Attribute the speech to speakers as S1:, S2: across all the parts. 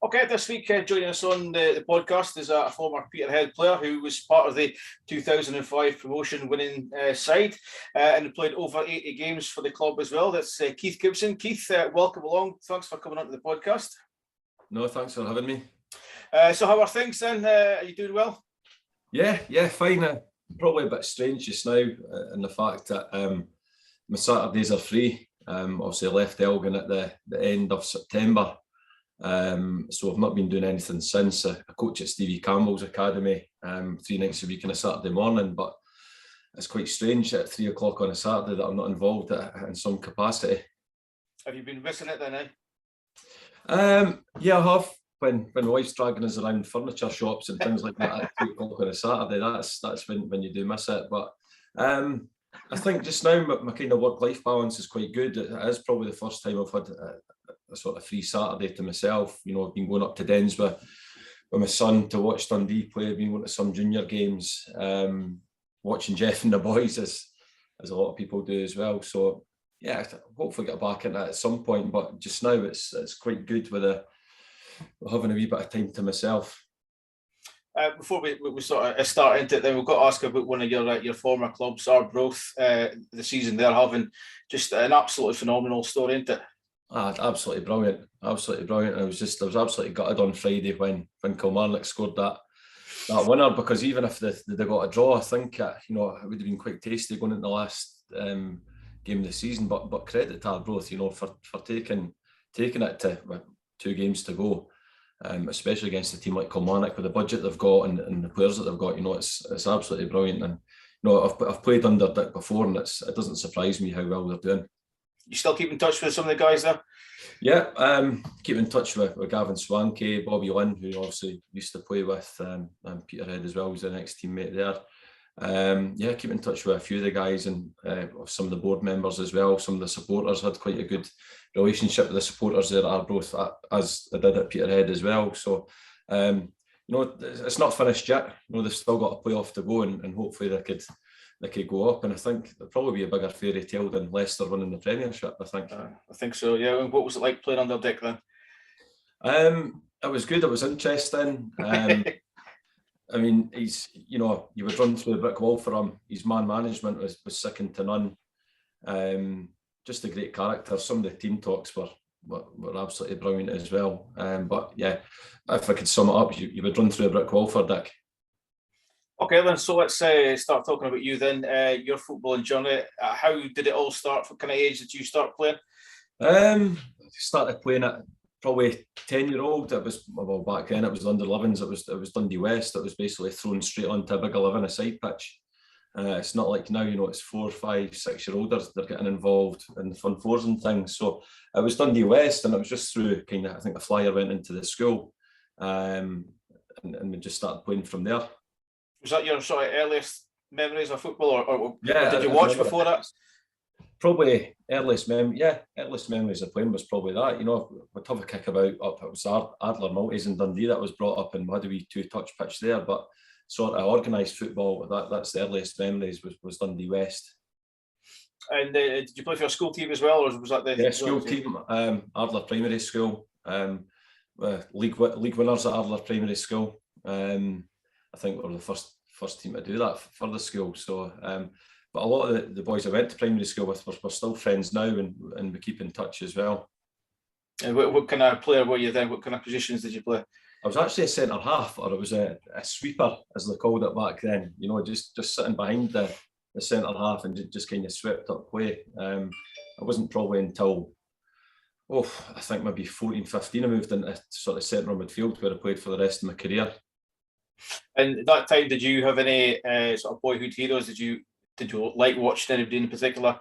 S1: Okay, this week joining us on the podcast is a former Peterhead player who was part of the 2005 promotion winning side and played over 80 games for the club as well. That's Keith Gibson. Keith, welcome along. Thanks for coming onto the podcast.
S2: No, thanks for having me.
S1: So how are things then? Are you doing well?
S2: Yeah, fine. Probably a bit strange just now in the fact that my Saturdays are free. Obviously I left Elgin at the end of September. So I've not been doing anything since. I coach at Stevie Campbell's Academy 3 nights a week on a Saturday morning, but it's quite strange at 3 o'clock on a Saturday that I'm not involved in some capacity.
S1: Have you been missing it then, eh?
S2: Yeah, I have. When my wife's dragging us around furniture shops and things like that at 2 o'clock on a Saturday, that's when you do miss it. But I think just now my kind of work-life balance is quite good. It is probably the first time I've had a sort of free Saturday to myself. You know, I've been going up to Dens with my son to watch Dundee play. I've been going to some junior games, watching Jeff and the boys as a lot of people do as well. So yeah, hopefully get back into that at some point. But just now it's quite good with having a wee bit of time to myself.
S1: Before we sort of start into it, then we've got to ask about one of your former clubs, Arbroath. The season they're having, just an absolutely phenomenal story, isn't it?
S2: Absolutely brilliant. I was absolutely gutted on Friday when Kilmarnock scored that winner, because even if they got a draw, I think it would have been quite tasty going into the last game of the season. But credit to Arbroath, for taking it to 2 games to go, especially against a team like Kilmarnock with the budget they've got and the players that they've got. It's absolutely brilliant. And I've played under Dick before, and it doesn't surprise me how well they're doing.
S1: You still keep in touch with some of the guys there?
S2: Yeah, keep in touch with Gavin Swankie, Bobby Lynn, who obviously used to play with Peterhead as well. He's the next teammate there. Keep in touch with a few of the guys and some of the board members as well. Some of the supporters, had quite a good relationship with the supporters there at Arbroath, as I did at Peterhead as well. So, it's not finished yet. They've still got a playoff to go, and hopefully they could go up. And I think there'll probably be a bigger fairy tale than Leicester winning the Premiership, I think.
S1: I think so, yeah. And what was it like playing under Dick then?
S2: It was good. It was interesting. I mean, he's, you would run through the brick wall for him. His man management was second to none. Just a great character. Some of the team talks were absolutely brilliant as well. But yeah, if I could sum it up, you would run through a brick wall for Dick.
S1: Okay then, so let's start talking about you then, your footballing journey. How did it all start? What kind of age did you start playing?
S2: Started playing at probably 10-year-old. It was, well, back then it was under 11s. It was Dundee West. It was basically thrown straight onto a big 11-a-side pitch. It's not like now, it's 4, 5, 6-year-olders they're getting involved in the Fun Fours and things. So it was Dundee West, and it was just through kind of, I think a flyer went into the school, and we just started playing from there.
S1: Was that your sort of earliest memories of football, or did you watch before that?
S2: Probably earliest memories of playing was probably that. We'd have a kick about up. It was Adler Maltese in Dundee that was brought up, and we had a wee 2-touch pitch there. But sort of organised football, that's the earliest memories was Dundee West.
S1: And did you play for your school team as well, or was that the
S2: school team? Adler Primary School, league winners at Adler Primary School. I think we were the first team to do that for the school. So, but a lot of the boys I went to primary school with we're still friends now, and we keep in touch as well.
S1: And what kind of player were you then? What kind of positions did you play?
S2: I was actually a centre half, or I was a sweeper, as they called it back then. Just sitting behind the centre half and just kind of swept up play. I wasn't probably until I think maybe 14, 15 I moved into sort of centre midfield, where I played for the rest of my career.
S1: And at that time, did you have any sort of boyhood heroes? Did you like watching anybody in particular?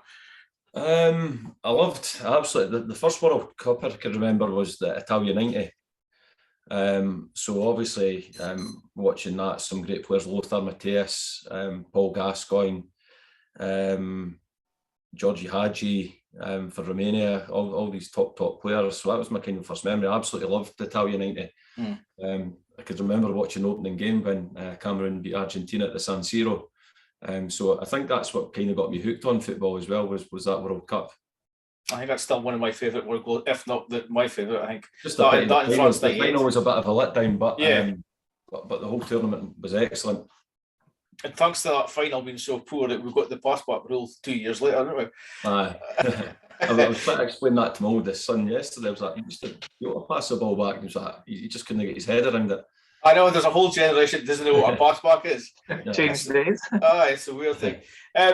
S2: I loved absolutely the first World Cup I can remember was the Italia 90. So obviously watching that, some great players, Lothar Matthäus, Paul Gascoigne, Georgie Hagi for Romania, all these top players. So that was my kind of first memory. I absolutely loved the Italia 90. I could remember watching the opening game when Cameroon beat Argentina at the San Siro. So I think that's what kind of got me hooked on football as well, was that World Cup.
S1: I think that's still one of my favourite world goals, if not my favourite. I think
S2: Just
S1: that in France,
S2: the final was a bit of a letdown, but but the whole tournament was excellent.
S1: And thanks to that final being so poor that we've got the passport rule 2 years later, haven't we?
S2: Aye. I was trying to explain that to my oldest son yesterday. I was like, you want to pass the ball back? And he was like, he just couldn't get his head around it.
S1: I know there's a whole generation that doesn't know what a passback is.
S3: Change days.
S1: It's a weird thing.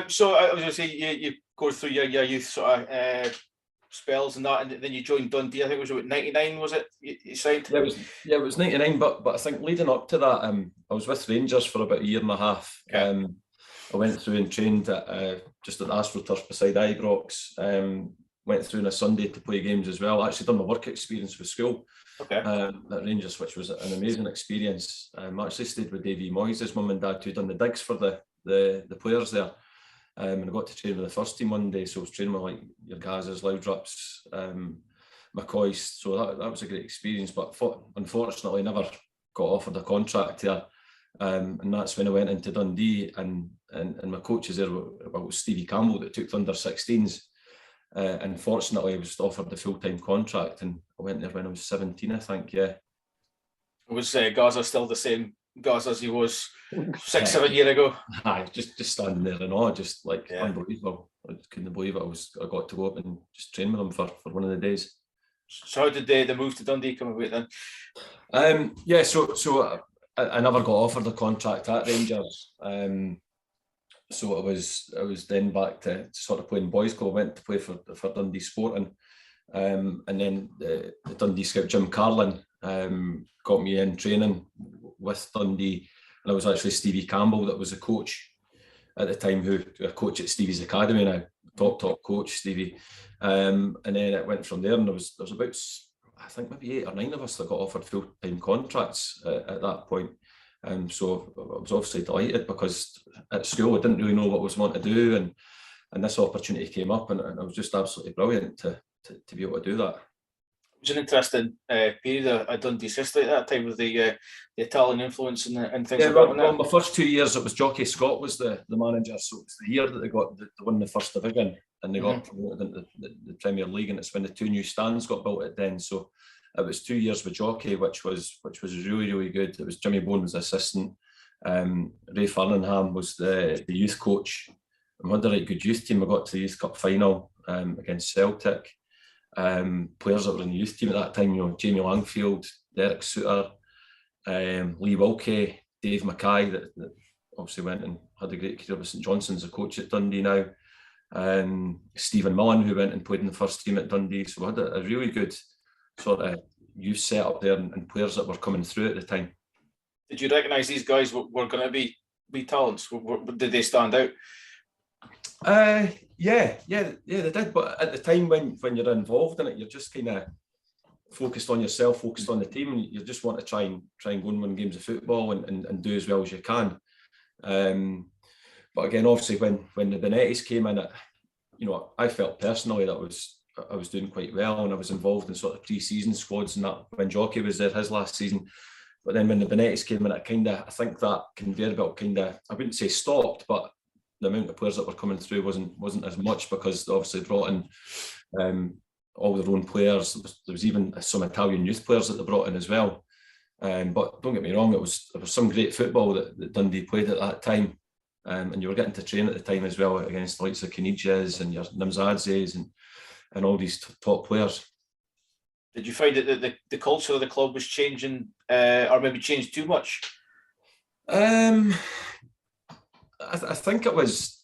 S1: So I was going to say, you go through your youth sort of spells and that, and then you joined Dundee. I think it was about 99, was it? You signed?
S2: Yeah, it was 99, but I think leading up to that, I was with Rangers for about a year and a half. Okay. I went through and trained at just at the AstroTurf beside Ibrox. Went through on a Sunday to play games as well. I actually done my work experience with school at Rangers, which was an amazing experience. I actually stayed with Davy Moyes' mum and dad, who done the digs for the players there. And I got to train with the first team one day, so I was training with like your Gazas, Loudrups, McCoys. So that was a great experience, but unfortunately never got offered a contract there. And that's when I went into Dundee, and my coaches there were Stevie Campbell that took the under-16s. Unfortunately, I was offered the full-time contract, and I went there when I was 17, I think, yeah.
S1: Was Gaza still the same Gaza as he was 6-7 years ago?
S2: Aye, just standing there and all, just like unbelievable. I couldn't believe it. I got to go up and just train with him for one of the days.
S1: So how did the move to Dundee come about
S2: then? So I never got offered a contract at Rangers. So I was then back to sort of playing boys club. I went to play for Dundee Sporting, and then the Dundee scout Jim Carlin got me in training with Dundee, and I was actually Stevie Campbell that was a coach at the time, who a coach at Stevie's Academy now, top coach Stevie, and then it went from there, and there was about, I think maybe 8 or 9 of us that got offered full-time contracts at that point. So I was obviously delighted, because at school I didn't really know what I was wanting to do, and this opportunity came up, and it was just absolutely brilliant to be able to do that.
S1: It was an interesting period of Dundee's history at that time, with the Italian influence and things like that.
S2: Well, my first 2 years, it was Jockey Scott was the manager, so it was the year that they won the first division, and they got promoted into the Premier League, and it's when the 2 new stands got built at then. So it was 2 years with Jockey, which was really, really good. It was Jimmy Bone was the assistant. Ray Farningham was the youth coach. We had a right good youth team. I got to the Youth Cup final against Celtic. Players that were in the youth team at that time, Jamie Langfield, Derek Suter, Lee Wilkie, Dave Mackay, that obviously went and had a great career with St Johnstone's, a coach at Dundee now. Stephen Mullen, who went and played in the first team at Dundee. So we had a really good sort of youth set up there, and players that were coming through at the time.
S1: Did you recognise these guys were going to be talents? Did they stand out?
S2: Yeah, they did. But at the time when you're involved in it, you're just kind of focused on yourself, focused on the team, and you just want to try and go and win games of football and do as well as you can. But again, obviously, when the Benettis came in, I felt personally that I was doing quite well, and I was involved in sort of pre-season squads and that when Jockey was there his last season. But then when the Benettis came in, I think that conveyor belt I wouldn't say stopped, but the amount of players that were coming through wasn't as much, because they obviously brought in all their own players. There was even some Italian youth players that they brought in as well. But don't get me wrong, there was some great football that Dundee played at that time, and you were getting to train at the time as well against the likes of Keniches and your Nimzadzes and all these top players.
S1: Did you find that the culture of the club was changing, or maybe changed too much?
S2: I think it was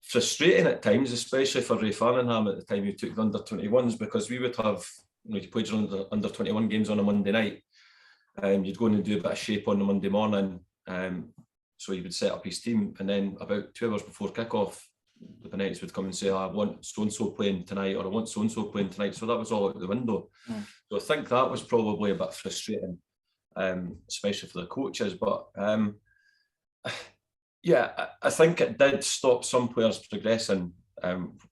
S2: frustrating at times, especially for Ray Farningham at the time, who took the under-21s, because we would have, you played your under-21 games on a Monday night, you'd go in and do a bit of shape on the Monday morning, so he would set up his team, and then about 2 hours before kick-off, the Benettis would come and say, I want so-and-so playing tonight, or I want so-and-so playing tonight. So that was all out the window. So I think that was probably a bit frustrating, especially for the coaches. But yeah, I think it did stop some players progressing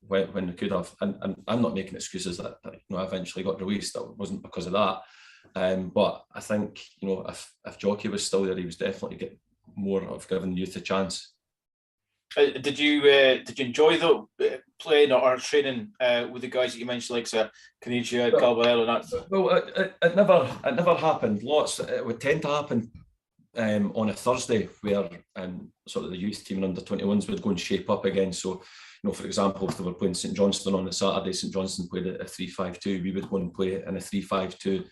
S2: when they could have. And I'm not making excuses that I eventually got released. That wasn't because of that. But I think, if Jockey was still there, he was definitely more of giving youth a chance.
S1: Did you enjoy playing or training with the guys that you mentioned, like Caniggia, Calvert, and that?
S2: Well, it never happened. It would tend to happen on a Thursday, where sort of the youth team and under-21s would go and shape up again. So, for example, if they were playing St Johnstone on the Saturday, St Johnstone played a 3-5-2, we would go and play in a 3-5-2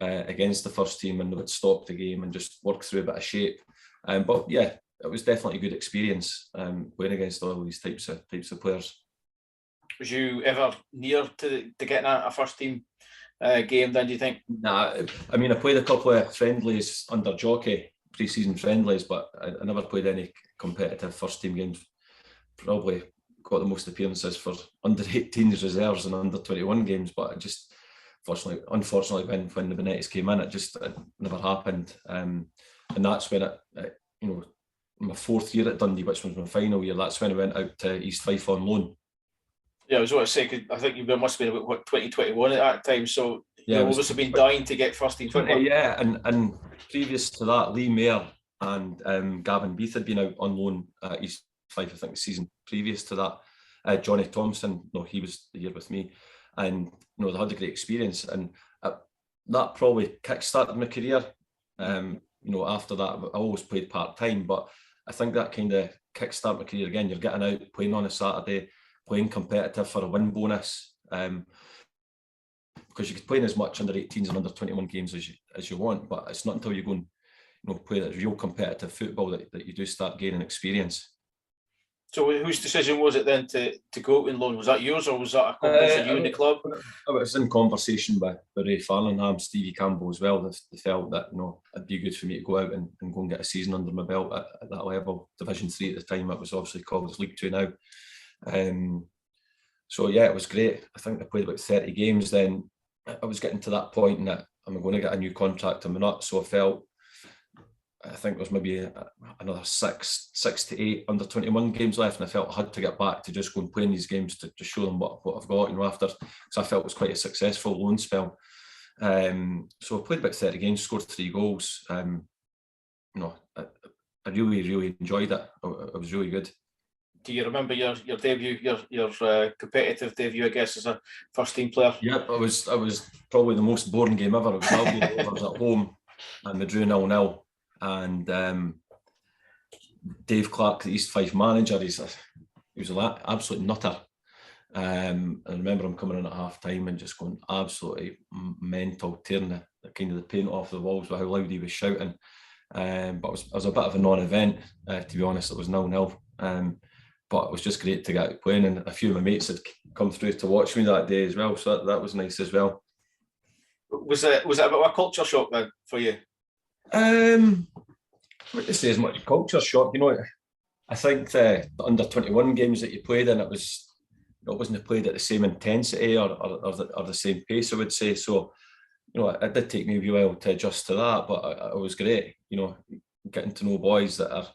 S2: against the first team, and they would stop the game and just work through a bit of shape. But yeah, it was definitely a good experience playing against all these types of players.
S1: Was you ever near to getting a first team game then, do you think?
S2: Nah, I mean, I played a couple of friendlies under Jockey, pre-season friendlies, but I never played any competitive first team games. Probably got the most appearances for under 18s reserves and under 21 games, but it just unfortunately when the Benitez came in, it never happened. And that's when my fourth year at Dundee, which was my final year, that's when I went out to East Fife on loan.
S1: Yeah, I was going to say, cause I think you must have been about 2021 at that time, so
S2: yeah,
S1: you've obviously been dying to get first team football.
S2: Yeah, and previous to that, Lee Mayer and Gavin Beath had been out on loan at East Fife, I think, the season previous to that. Johnny Thompson, he was the year with me, and they had a great experience, and that probably kick-started my career. After that, I always played part-time, but I think that kind of kick-started my career again. You're getting out, playing on a Saturday, playing competitive for a win bonus, because you could play in as much under 18s and under 21 games as you want, but it's not until you go and play that real competitive football that you do start gaining experience.
S1: So whose decision was it then to go out in loan? Was that yours, or was that a conversation you and the club?
S2: I was in conversation with Ray Farlingham, Stevie Campbell as well. They felt that it'd be good for me to go out and go and get a season under my belt at that level. Division 3 at the time, it was obviously called as League 2 now. So yeah, it was great. I think I played about 30 games. Then I was getting to that point that I'm going to get a new contract in my nut. So I think there was maybe another 6 to 8 under 21 games left, and I felt I had to get back to just go and play in these games to show them what I've got, after, because I felt it was quite a successful loan spell. So I played about 30 games, scored 3 goals. I really enjoyed it. It was really good.
S1: Do you remember your debut, your competitive debut, I guess, as a first team player?
S2: Yeah, it was probably the most boring game ever. It was Albion Rovers at home, and they drew 0-0. And Dave Clark, the East Fife manager, he was an absolute nutter. And I remember him coming in at half time and just going absolutely mental, tearing the kind of the paint off the walls with how loud he was shouting. But it was a bit of a non-event, to be honest. It was 0-0. But it was just great to get out playing, and a few of my mates had come through to watch me that day as well, so that was nice as well.
S1: Was it a bit of a culture shock then for you?
S2: I wouldn't say as much culture shock. I think the under 21 games that you played in, it wasn't played at the same intensity or the same pace, I would say. So, it did take me a while to adjust to that, but it was great. Getting to know boys that are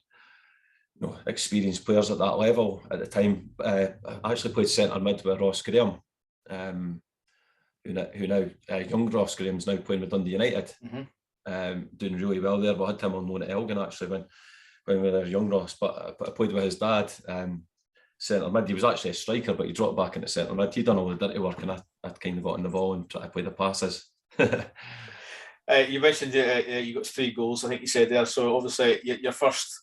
S2: experienced players at that level at the time. I actually played centre mid with Ross Graham, who now young Ross Graham's now playing with Dundee United. Mm-hmm. Doing really well there. We had him on loan at Elgin actually when we were young Ross, but I played with his dad, centre mid. He was actually a striker, but he dropped back into centre mid. He'd done all the dirty work, and I kind of got on the ball and tried to play the passes.
S1: You mentioned you got 3 goals, I think you said there. So obviously your first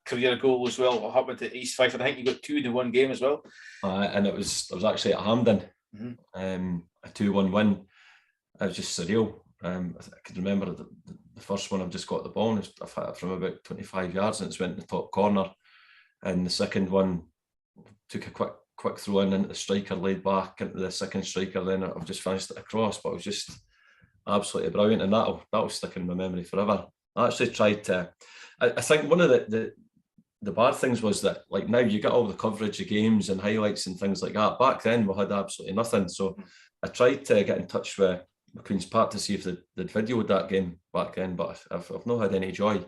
S1: career goal as well. What happened at East Fife? And I think you got 2 in one game as well. And
S2: it was actually at Hampden.
S1: Mm-hmm.
S2: A 2-1 win. It was just surreal. I can remember the first one. I've just got the ball and I've hit it from about 25 yards and it's went in the top corner. And the second one took a quick throw into the striker, laid back into the second striker. Then I've just finished it across, but it was just absolutely brilliant, and that'll stick in my memory forever. I actually tried to. I think one of the bad things was that, like, now you get all the coverage of games and highlights and things like that. Back then we had absolutely nothing. So I tried to get in touch with Queen's Park to see if they'd videoed that game back then, but I've not had any joy.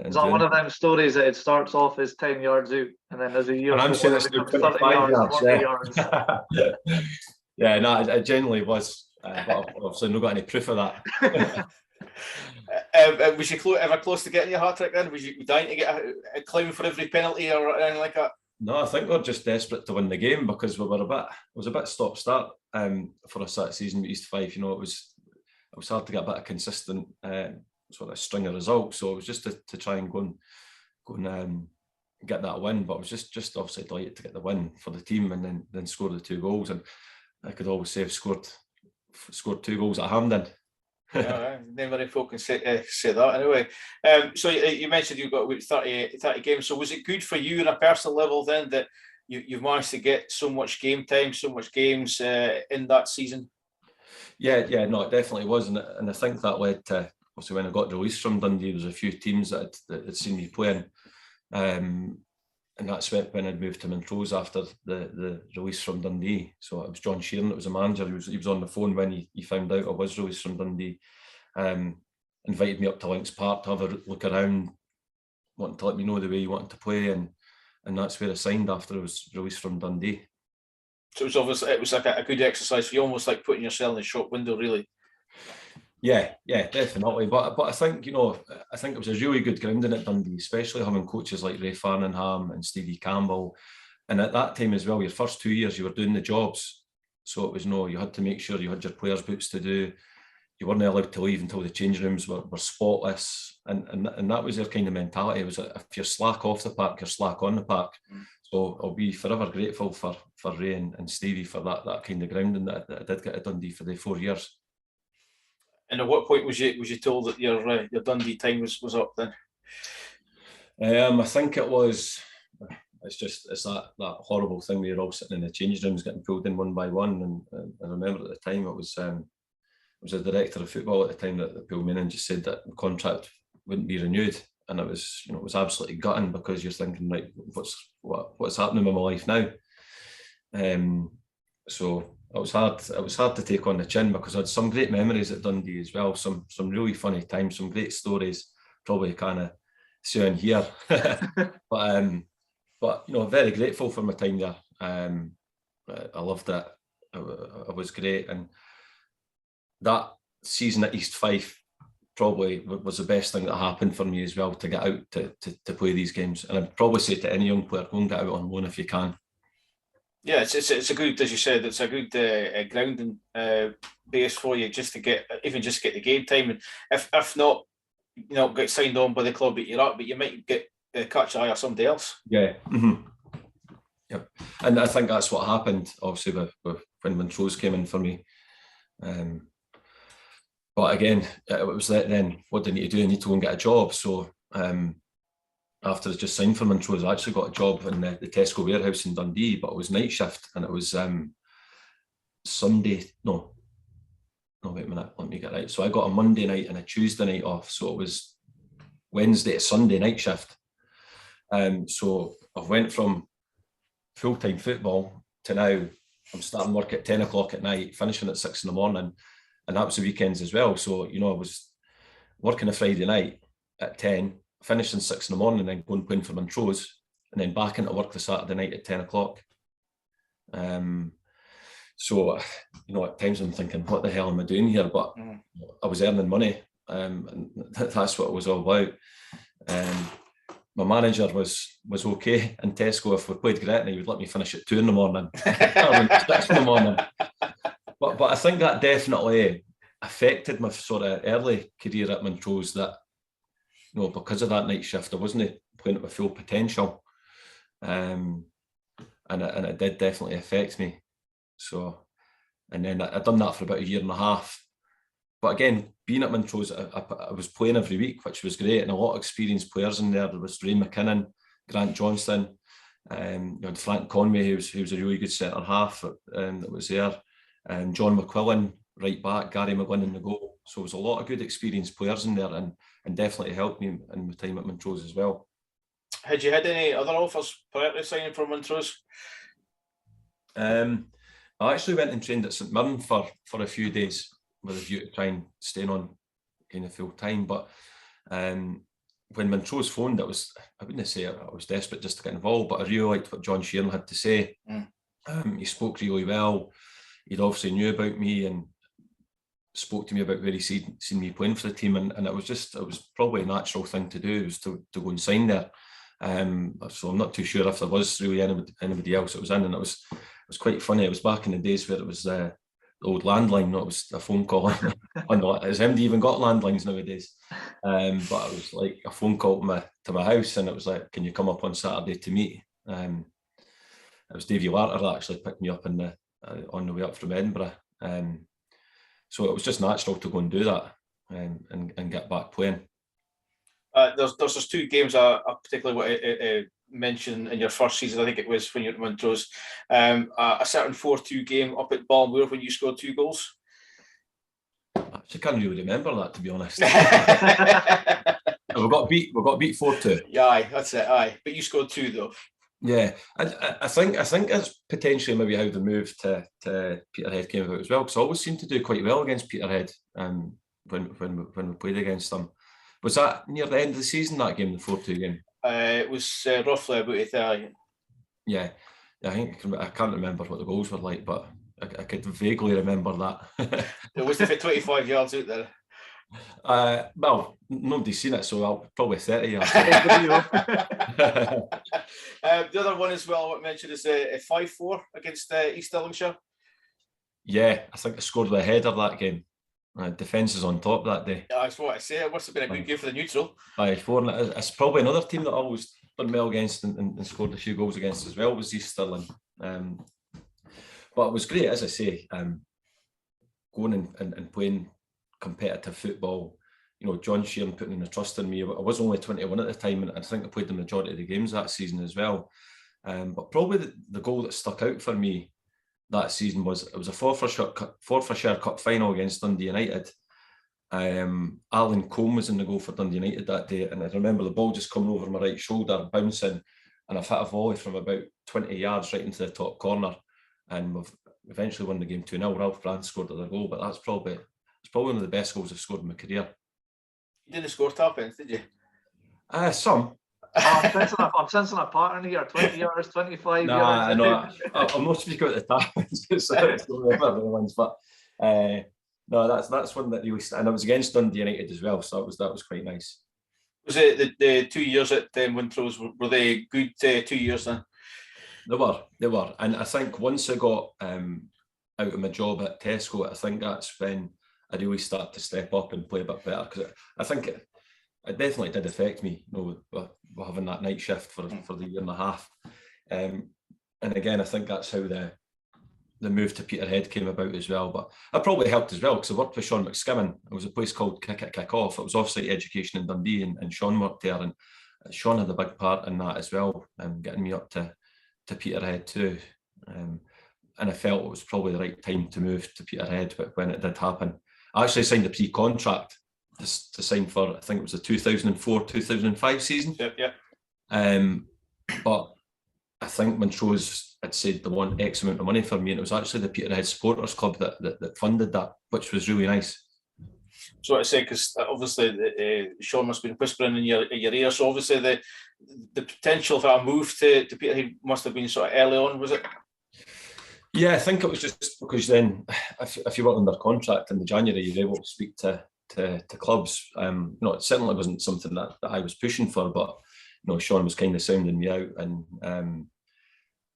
S3: Is that one of them stories that it starts off as 10 yards out and then there's a year
S2: and I'm saying it's
S3: 30 yards, 40 yards.
S2: Yeah, no, it genuinely was. But I've obviously not got any proof of that.
S1: Was you ever close to getting your hat trick then? Was you dying to get a clown for every penalty or anything like that?
S2: No, I think we're just desperate to win the game because we were it was a bit stop-start for us that season with East Fife. You know, it was hard to get a bit of consistent sort of string of results. So it was just to try and go and get that win. But I was just obviously delighted to get the win for the team and then score the 2 goals. And I could always say I've scored 2 goals at Hampden.
S1: Never many folk can say that anyway. So you mentioned you've got 30 games. So was it good for you on a personal level then that you've managed to get so much game time, so much games in that season?
S2: Yeah, no, it definitely was, and I think that led to also when I got released from Dundee, there was a few teams that had seen me playing, and that's when I'd moved to Montrose after the release from Dundee. So it was John Sheeran that was the manager. He was on the phone when he found out I was released from Dundee. Invited me up to Links Park to have a look around, wanting to let me know the way he wanted to play, and that's where I signed after I was released from Dundee.
S1: So it was like a good exercise for you, almost like putting yourself in the shop window, really.
S2: Yeah, definitely. But I think, you know, I think it was a really good grounding at Dundee, especially having coaches like Ray Farningham and Stevie Campbell. And at that time as well, your first 2 years, you were doing the jobs. So it was you had to make sure you had your players' boots to do. You weren't allowed to leave until the change rooms were spotless. And that was their kind of mentality. It was if you're slack off the park, you're slack on the park. So I'll be forever grateful for Ray and Stevie for that kind of grounding that I did get at Dundee for the 4 years.
S1: And at what point was you told that your Dundee time was up then?
S2: I think it was. It's that horrible thing where you're all sitting in the change rooms getting pulled in one by one. And I remember at the time it was the director of football at the time that pulled me in and just said that the contract wouldn't be renewed. And it was absolutely gutting because you're thinking, right, what's happening with my life now? So it was hard to take on the chin because I had some great memories at Dundee as well, some really funny times, some great stories, probably kind of see in here. but you know, very grateful for my time there. I loved it. It was great, and that season at East Fife probably was the best thing that happened for me as well, to get out to play these games. And I'd probably say to any young player, go and get out on loan if you can. Yeah,
S1: it's a good, as you said, it's a good grounding base for you just to get the game time, and if not, you know, get signed on by the club that you're at, but you might get catch the eye of somebody else.
S2: Yeah. Mm-hmm. Yep. And I think that's what happened, obviously, with when Montrose came in for me. But again, it was that then, what do I need to do? I need to go and get a job. So after I just signed for Montrose, I actually got a job in the Tesco warehouse in Dundee, but it was night shift, and it was Sunday. No, wait a minute, let me get right. So I got a Monday night and a Tuesday night off. So it was Wednesday to Sunday night shift. So I've went from full-time football to now I'm starting work at 10 o'clock at night, finishing at 6 in the morning. And that was the weekends as well. So, you know, I was working a Friday night at 10, finishing 6 in the morning, and then going playing for Montrose, and then back into work the Saturday night at 10 o'clock. So, you know, at times I'm thinking, what the hell am I doing here? But I was earning money, and that's what it was all about. My manager was okay in Tesco. If we played Gretna, he would let me finish at 2 in the morning, 6 in the morning. But I think that definitely affected my sort of early career at Montrose, that, you know, because of that night shift, I wasn't playing at my full potential. And it did definitely affect me. So, and then I'd done that for about 1.5 years. But again, being at Montrose, I was playing every week, which was great, and a lot of experienced players in there. There was Ray McKinnon, Grant Johnston, you had Frank Conway, who was a really good centre half that was there, and John McQuillan, right back, Gary McGlynn in the goal. So there was a lot of good experienced players in there, and definitely helped me in my time at Montrose as well.
S1: Had you had any other offers prior to signing for Montrose?
S2: I actually went and trained at St Mirren for a few days with a view to try and stay on kind of full time. But when Montrose phoned, I wouldn't say I was desperate just to get involved, but I really liked what John Sheeran had to say. He spoke really well. He'd obviously knew about me, and spoke to me about where he seen me playing for the team, and it was probably a natural thing to do, was to go and sign there. So I'm not too sure if there was really anybody else that was in, and it was quite funny. It was back in the days where it was the old landline, not was a phone call. Has MD even got landlines nowadays? But it was like a phone call to my house, and it was like, can you come up on Saturday to meet? It was Davy Larter that actually picked me up on the way up from Edinburgh. So it was just natural to go and do that, and get back playing.
S1: There's 2 games I particularly want to mention in your first season. I think it was when you were at Montrose. A certain 4-2 game up at Balmoor when you scored 2 goals.
S2: I actually can't really remember that, to be honest. We got beat 4-2.
S1: Yeah, aye, that's it. Aye, but you scored 2 though.
S2: Yeah, I think that's potentially maybe how the move to Peterhead came about as well, because I always seemed to do quite well against Peterhead when we played against them. Was that near the end of the season, that game, the 4-2 game?
S1: It was roughly about it.
S2: Yeah, I think I can't remember what the goals were like, but I could vaguely remember that.
S1: It was for 25 yards out there.
S2: Well, nobody's seen it, so I'll probably 30 yards.
S1: The other one as well I want to mention is a 5-4 against East Stirlingshire.
S2: Yeah, I think I scored the header that game. Defence is on top that day.
S1: Yeah, that's what I say. It must have been a good game for the neutral.
S2: Aye, 4. It's probably another team that I always done well against and scored a few goals against as well, was East Stirling. But it was great, as I say, going and playing competitive football. You know, John Sheeran putting the trust in me. I was only 21 at the time, and I think I played the majority of the games that season as well. But probably the goal that stuck out for me that season was a Forfarshire Cup final against Dundee United. Alan Combe was in the goal for Dundee United that day, and I remember the ball just coming over my right shoulder, bouncing, and I've hit a volley from about 20 yards right into the top corner, and we've eventually won the game 2-0. Ralph Brand scored the goal, but it's probably one of the best goals I've scored in my career.
S1: You didn't score tap-ins, did you?
S2: Some.
S3: I'm sensing a pattern here. 20 yards, 25 yards.
S2: No, I'm not speaking about the tap-ins, but no, that's one that really, and it was against Dundee United as well, so that was quite nice.
S1: Was it the 2 years at Montrose? Were they good 2 years then?
S2: They were, and I think once I got out of my job at Tesco, I think that's when I really started to step up and play a bit better, because I think it definitely did affect me, you know, having that night shift for the year and a half. And again, I think that's how the move to Peterhead came about as well. But it probably helped as well, because I worked with Sean McSkimmon. It was a place called Kick It Kick Off. It was off-site education in Dundee, and Sean worked there, and Sean had a big part in that as well, getting me up to Peterhead too. And I felt it was probably the right time to move to Peterhead, but when it did happen, I actually signed a pre-contract to sign for, I think it was the 2004-2005 season.
S1: Yep.
S2: But I think Montrose had said they want X amount of money for me, and it was actually the Peterhead Supporters Club that funded that, which was really nice.
S1: So I say, because obviously Sean must have been whispering in your ear, so obviously the potential for a move to Peterhead must have been sort of early on, was it?
S2: Yeah, I think it was just because then, if you were under contract in January, you were able to speak to clubs. No, it certainly wasn't something that I was pushing for, but you know, Sean was kind of sounding me out, and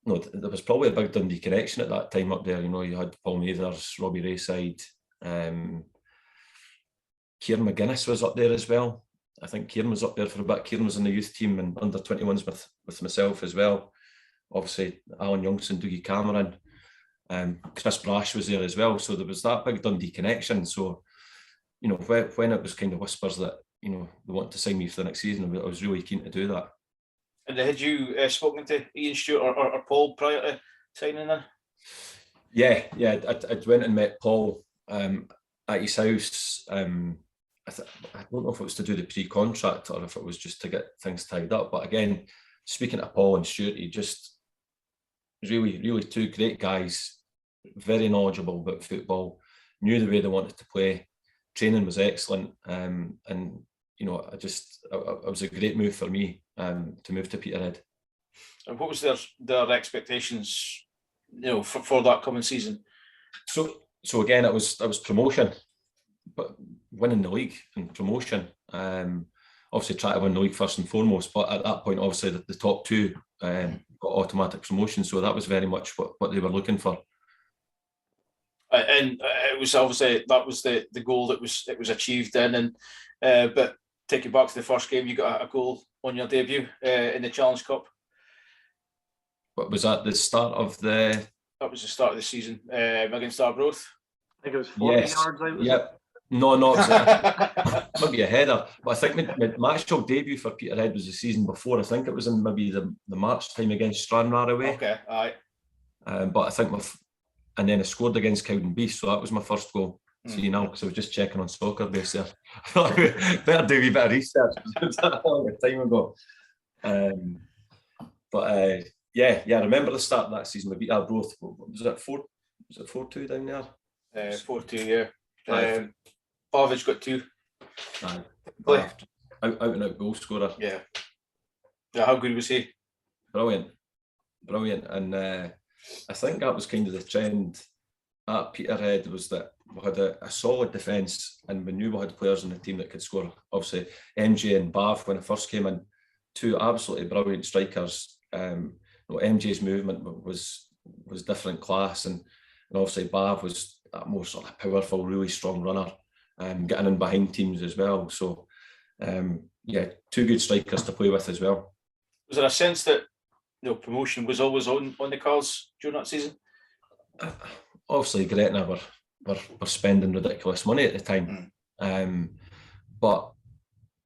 S2: no, there was probably a big Dundee connection at that time up there. You know, you had Paul Mathers, Robbie Rayside, Kieran McGuinness was up there as well. I think Kieran was up there for a bit. Kieran was in the youth team and under 21s with myself as well. Obviously, Alan Youngson, Dougie Cameron, Chris Brash was there as well. So there was that big Dundee connection. So, you know, when it was kind of whispers that, you know, they wanted to sign me for the next season, I was really keen to do that.
S1: And had you spoken to Ian Stewart or Paul prior to signing then?
S2: Yeah, I went and met Paul at his house. I don't know if it was to do the pre-contract or if it was just to get things tied up. But again, speaking to Paul and Stewart, he just really two great guys, very knowledgeable about football, knew the way they wanted to play. Training was excellent, and you know, it was a great move for me to move to Peterhead.
S1: And what was their expectations, you know, for that coming season?
S2: So again, it was promotion. but winning the league and promotion. Obviously try to win the league first and foremost, but at that point, obviously the top two got automatic promotion, so that was very much what they were looking for.
S1: And it was obviously that was the goal that was achieved then. And but take it back to the first game, you got a goal on your debut in the Challenge Cup.
S2: But was that the start of the?
S1: That was the start of the season against Arbroath.
S3: I think it was 40 yards out.
S2: Yep. No, maybe a header. But I think my actual debut for Peterhead was the season before. I think it was in maybe the March time against Stranraer away.
S1: Okay, aye.
S2: But I think and then I scored against Cowdenbeath, so that was my first goal. So you know, because I was just checking on Soccer Base there. Better do a wee bit of research. It was a long time ago. But I remember the start of that season. We beat Arbroath. Was it 4-2 down there?
S1: 4-2, yeah. Bavage got 2.
S2: Out and out goal scorer.
S1: Yeah. How good was he?
S2: Brilliant. And I think that was kind of the trend at Peterhead, was that we had a solid defence and we knew we had players in the team that could score. Obviously, MJ and Bav, when I first came in, 2 absolutely brilliant strikers. MJ's movement was different class, and obviously Bav was that more sort of powerful, really strong runner, getting in behind teams as well. So, 2 good strikers to play with as well.
S1: Was there a sense that promotion was always on the cards during that season?
S2: Obviously, Gretna were spending ridiculous money at the time, but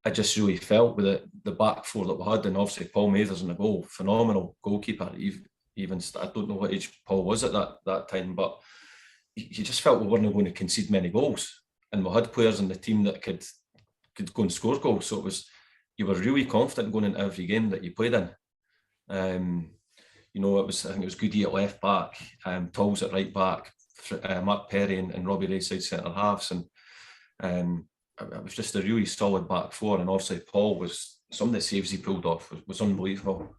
S2: I just really felt with the back four that we had, and obviously Paul Mathers in the goal, phenomenal goalkeeper. Even I don't know what age Paul was at that time, but you just felt we weren't going to concede many goals, and we had players in the team that could go and score goals. So you were really confident going into every game that you played in. I think it was Goody at left back, Tolls at right back, Mark Perry and Robbie Ray side centre halves, and it was just a really solid back four. And obviously Paul was, some of the saves he pulled off was unbelievable.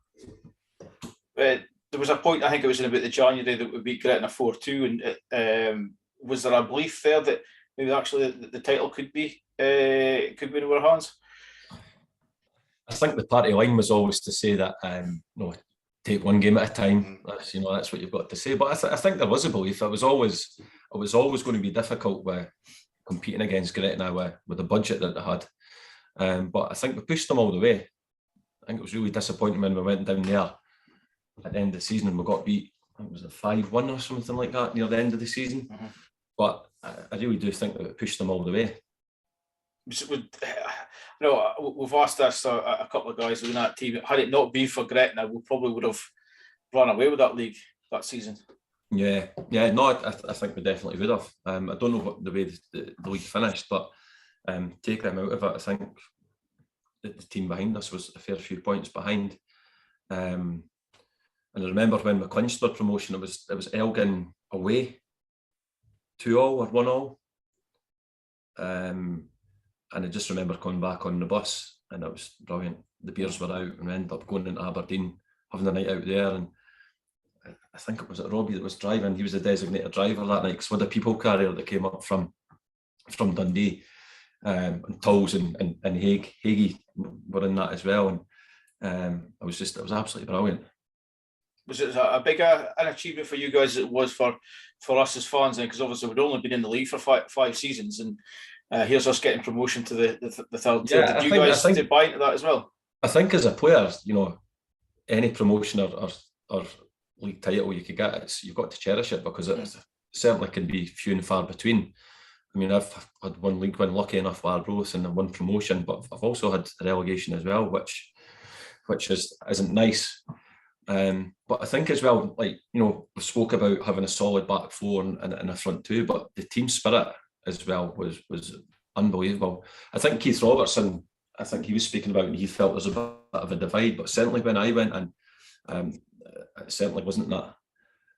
S1: There was a point, I think it was in about the January, that we beat Gretna 4-2, and was there a belief there that maybe actually the title could be in our hands?
S2: I think the party line was always to say that take one game at a time. That's what you've got to say. But I think there was a belief. It was always going to be difficult with competing against Gretna with the budget that they had. But I think we pushed them all the way. I think it was really disappointing when we went down there at the end of the season and we got beat. I think it was a 5-1 or something like that near the end of the season. But I really do think that we pushed them all the way.
S1: We've asked this a couple of guys in that team. Had it not been for Gretna, we probably would have run away with that league that season.
S2: I think we definitely would have. I don't know what the way the league finished, but take them out of it, I think the team behind us was a fair few points behind. And I remember when we clinched our promotion, it was Elgin away, 2-0 or 1-0. And I just remember coming back on the bus, and it was brilliant. The beers were out, and we ended up going into Aberdeen, having a night out there. And I think it was Robbie that was driving. He was the designated driver that night, because with a people carrier that came up from Dundee, and Tolls and Hagee were in that as well. And it was absolutely brilliant.
S1: Was it a big an achievement for you guys as it was for us as fans? Because obviously we'd only been in the league for five seasons, and here's us getting promotion to the third tier. Did you guys buy into that as well?
S2: I think as a player, any promotion or league title you could get, you've got to cherish it, because it certainly can be few and far between. I mean, I've had one league win, lucky enough with Arbroath, and one promotion, but I've also had a relegation as well, which isn't nice. But I think as well, we spoke about having a solid back four and a front two, but the team spirit as well was unbelievable. I think Keith Robertson, he was speaking about, and he felt there's a bit of a divide, but certainly when I went in, it certainly wasn't that.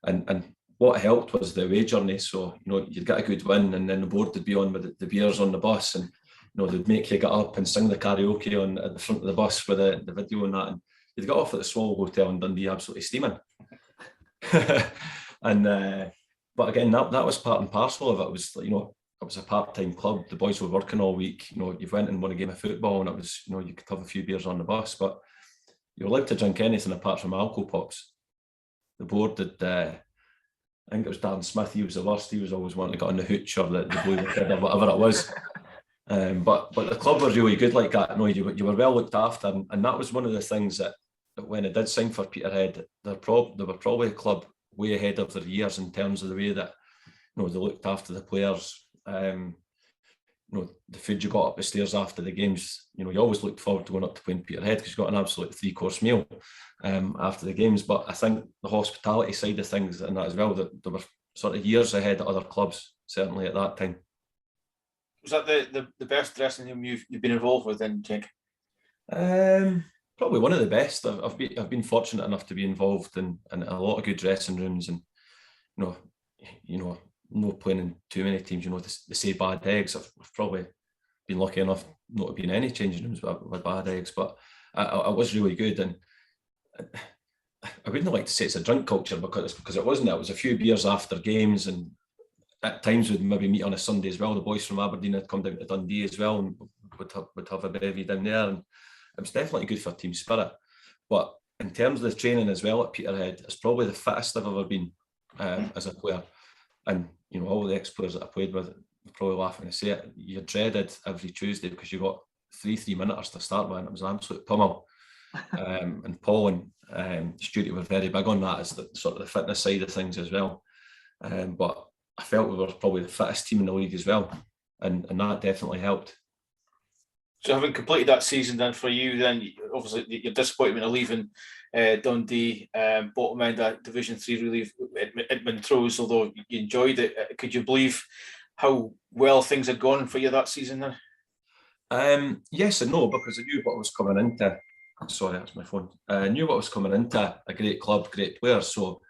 S2: And what helped was the away journey. So, you'd get a good win, and then the board would be on with the beers on the bus, and they'd make you get up and sing the karaoke at the front of the bus with the video and that. And you'd get off at the Swallow Hotel in Dundee absolutely steaming. And but again, that was part and parcel of it. It was was a part-time club. The boys were working all week. You went and won a game of football, and it was, you could have a few beers on the bus, but you're allowed to drink anything apart from alcohol pops. The board did. I think it was Dan Smith. He was the worst. He was always wanting to get on the hooch or the blue kid or whatever it was. But the club was really good like that. You were well looked after, and that was one of the things that when I did sign for Peterhead, they were probably a club way ahead of their years in terms of the way that they looked after the players. The food you got up the stairs after the games, you always looked forward to going up to playing Peterhead because you got an absolute 3-course meal after the games. But I think the hospitality side of things and that as well, that there were sort of years ahead of other clubs, certainly at that time.
S1: Was that the best dressing room you've been involved with then, Jake?
S2: Probably one of the best. I've been fortunate enough to be involved in a lot of good dressing rooms, and not playing in too many teams. They say bad eggs. I've probably been lucky enough not to be in any changing rooms with bad eggs, but I was really good. And I wouldn't like to say it's a drink culture because it wasn't. It was a few beers after games, and at times we'd maybe meet on a Sunday as well. The boys from Aberdeen had come down to Dundee as well, and would have a bevy down there, and it was definitely good for team spirit. But in terms of the training as well at Peterhead, it's probably the fittest I've ever been as a player. And all the ex-players that I played with are probably laughing to say it. You dreaded every Tuesday because you got 3-minuters to start with, and it was an absolute pummel. And Paul and Stuart were very big on that as the sort of the fitness side of things as well. But I felt we were probably the fittest team in the league as well, and that definitely helped.
S1: So having completed that season then for you, then obviously your disappointment of leaving Dundee, bottom end of Division 3 relief at Montrose, although you enjoyed it, could you believe how well things had gone for you that season then?
S2: Yes and no, because I knew what I was coming into. Sorry, that's my phone. I knew what I was coming into, a great club, great players. So,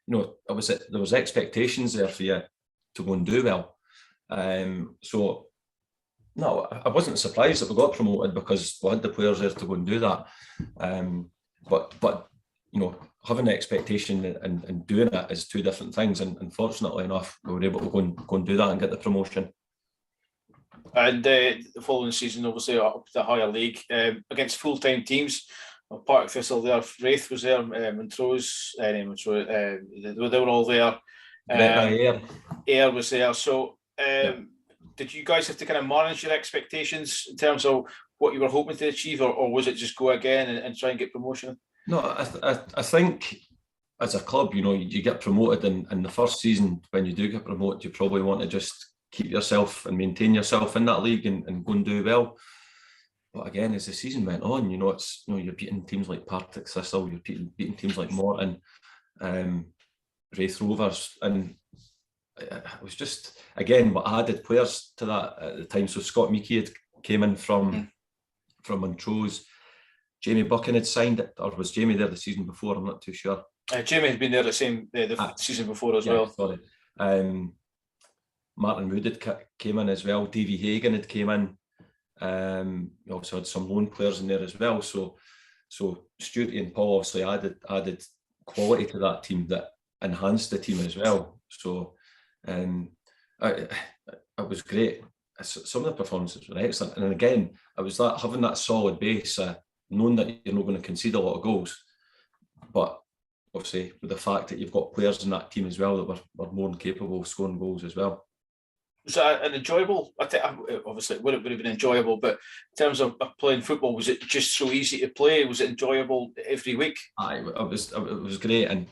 S2: there was expectations there for you to go and do well. So, no, I wasn't surprised that we got promoted because we had the players there to go and do that. But having the expectation and doing it is two different things. And fortunately enough, we were able to go and do that and get the promotion.
S1: And the following season, obviously, up to the higher league against full-time teams. Partick Thistle there, Wraith was there, Montrose, they were all there. Ayr was there. So, did you guys have to kind of manage your expectations in terms of what you were hoping to achieve, or was it just go again and try and get promotion?
S2: No, I think as a club, you get promoted, and the first season when you do get promoted, you probably want to just keep yourself and maintain yourself in that league and go and do well. But again, as the season went on, you're beating teams like Partick Thistle, you're beating teams like Morton, Wraith Rovers, and it was just, again, what added players to that at the time. So Scott Meekie came in from Montrose. Jamie Buchan had signed it, or was Jamie there the season before? I'm not too sure.
S1: Jamie had been there the season before as well.
S2: Sorry. Martin Wood came in as well. Davy Hagan had came in. We also had some loan players in there as well. So Stuart and Paul obviously added quality to that team that enhanced the team as well. So it was great. Some of the performances were excellent, and again, it was that having that solid base, knowing that you're not going to concede a lot of goals, but obviously with the fact that you've got players in that team as well that were more than capable of scoring goals as well.
S1: Was that an enjoyable? Obviously, it would have been enjoyable, but in terms of playing football, was it just so easy to play? Was it enjoyable every week?
S2: It was great, and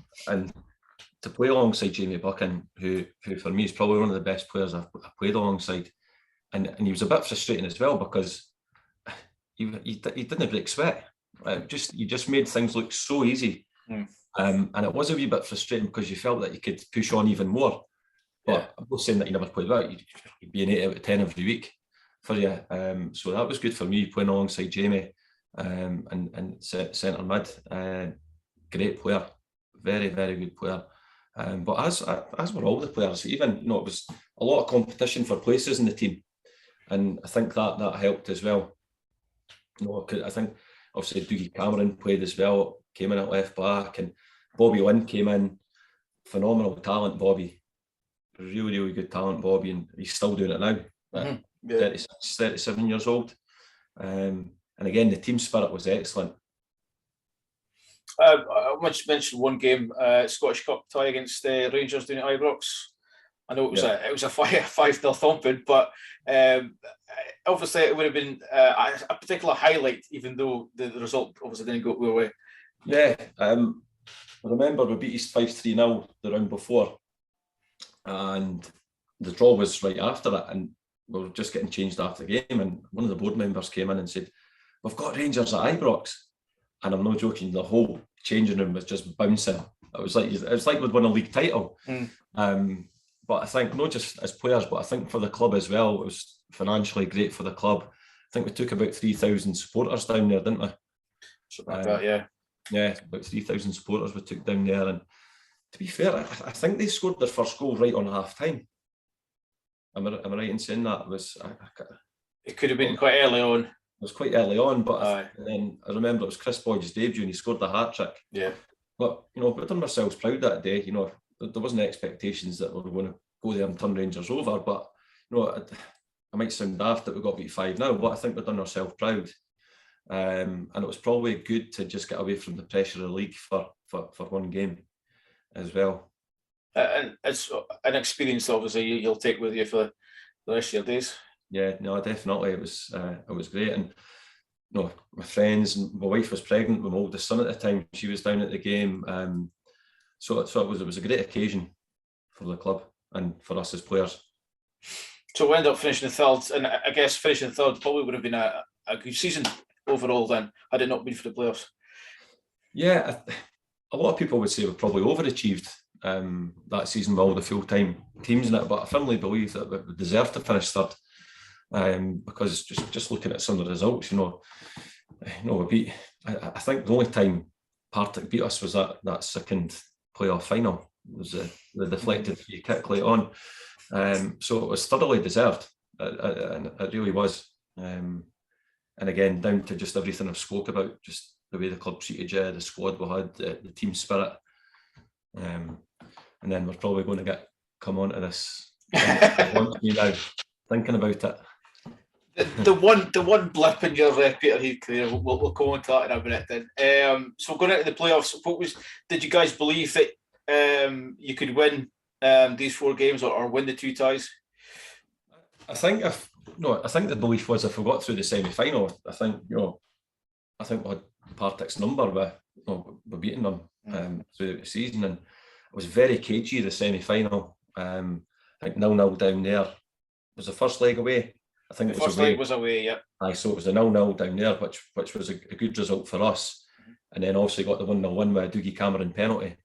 S2: to play alongside Jamie Buchan, who for me is probably one of the best players I've played alongside, and he was a bit frustrating as well because he didn't break sweat. He just made things look so easy, and it was a wee bit frustrating because you felt that you could push on even more. But I'm not saying that you never played well. You'd be an 8 out of 10 every week for you. So that was good for me playing alongside Jamie and centre mid. Great player, very, very good player. But as were all the players, even it was a lot of competition for places in the team, and I think that helped as well. I think obviously Dougie Cameron played as well, came in at left back, and Bobby Lynn came in. Phenomenal talent, Bobby. really good talent, Bobby, and he's still doing it now.
S1: Yeah.
S2: 36, 37 years old. And again, the team spirit was excellent.
S1: I mentioned one game, Scottish Cup tie against Rangers down at Ibrox. I know it was a 5-0 thumping, but obviously it would have been a particular highlight, even though the result obviously didn't go our way.
S2: Yeah, I remember we beat East 5-3-0 the round before, and the draw was right after that, and we were just getting changed after the game, and one of the board members came in and said, "We've got Rangers at Ibrox," and I'm not joking. The whole changing room was just bouncing. It was like we'd won a league title. But I think not just as players, but I think for the club as well, it was financially great for the club. I think we took about 3,000 supporters down there, didn't we?
S1: Something like that, yeah.
S2: Yeah, about 3,000 supporters we took down there. And to be fair, I think they scored their first goal right on half time. Am I right in saying that?
S1: It could have been quite early on.
S2: It was quite early on, but then I remember it was Chris Boyd's debut and he scored the hat-trick.
S1: Yeah.
S2: But, we done ourselves proud that day. There wasn't expectations that we were going to go there and turn Rangers over, but I might sound daft that we got beat 5-0, but I think we've done ourselves proud. And it was probably good to just get away from the pressure of the league for one game as well.
S1: And it's an experience, obviously, you'll take with you for the rest of your days.
S2: Yeah, no, definitely. It was great. And my friends, and my wife was pregnant with my oldest son at the time. She was down at the game. So it was a great occasion for the club and for us as players.
S1: So we ended up finishing third, and I guess finishing third probably would have been a good season overall then, had it not been for the playoffs.
S2: Yeah, a lot of people would say we probably overachieved that season with all the full-time teams in it, but I firmly believe that we deserved to finish third because just looking at some of the results, we beat. I think the only time Partick beat us was that second playoff final. It was the deflected free kick late on. So it was thoroughly deserved. It really was. And again, down to just everything I've spoke about, just the way the club treated you, the squad we had, the team spirit. And then we're probably going to come on to this now, thinking about it.
S1: The one blip in your Peterhead career, we'll go on to that in a minute then. So going into the playoffs, did you guys believe that you could win these 4 games or win the 2 ties?
S2: I think the belief was if we got through the semi-final, I think we had Partick's number by beating them through the season, and it was very cagey, the semi-final. I think 0-0 down there. Was the first leg away? I think
S1: the first leg was away, yeah.
S2: So it was a 0-0 down there, which was a good result for us. And then obviously got the 1-0 win with a Dougie Cameron penalty.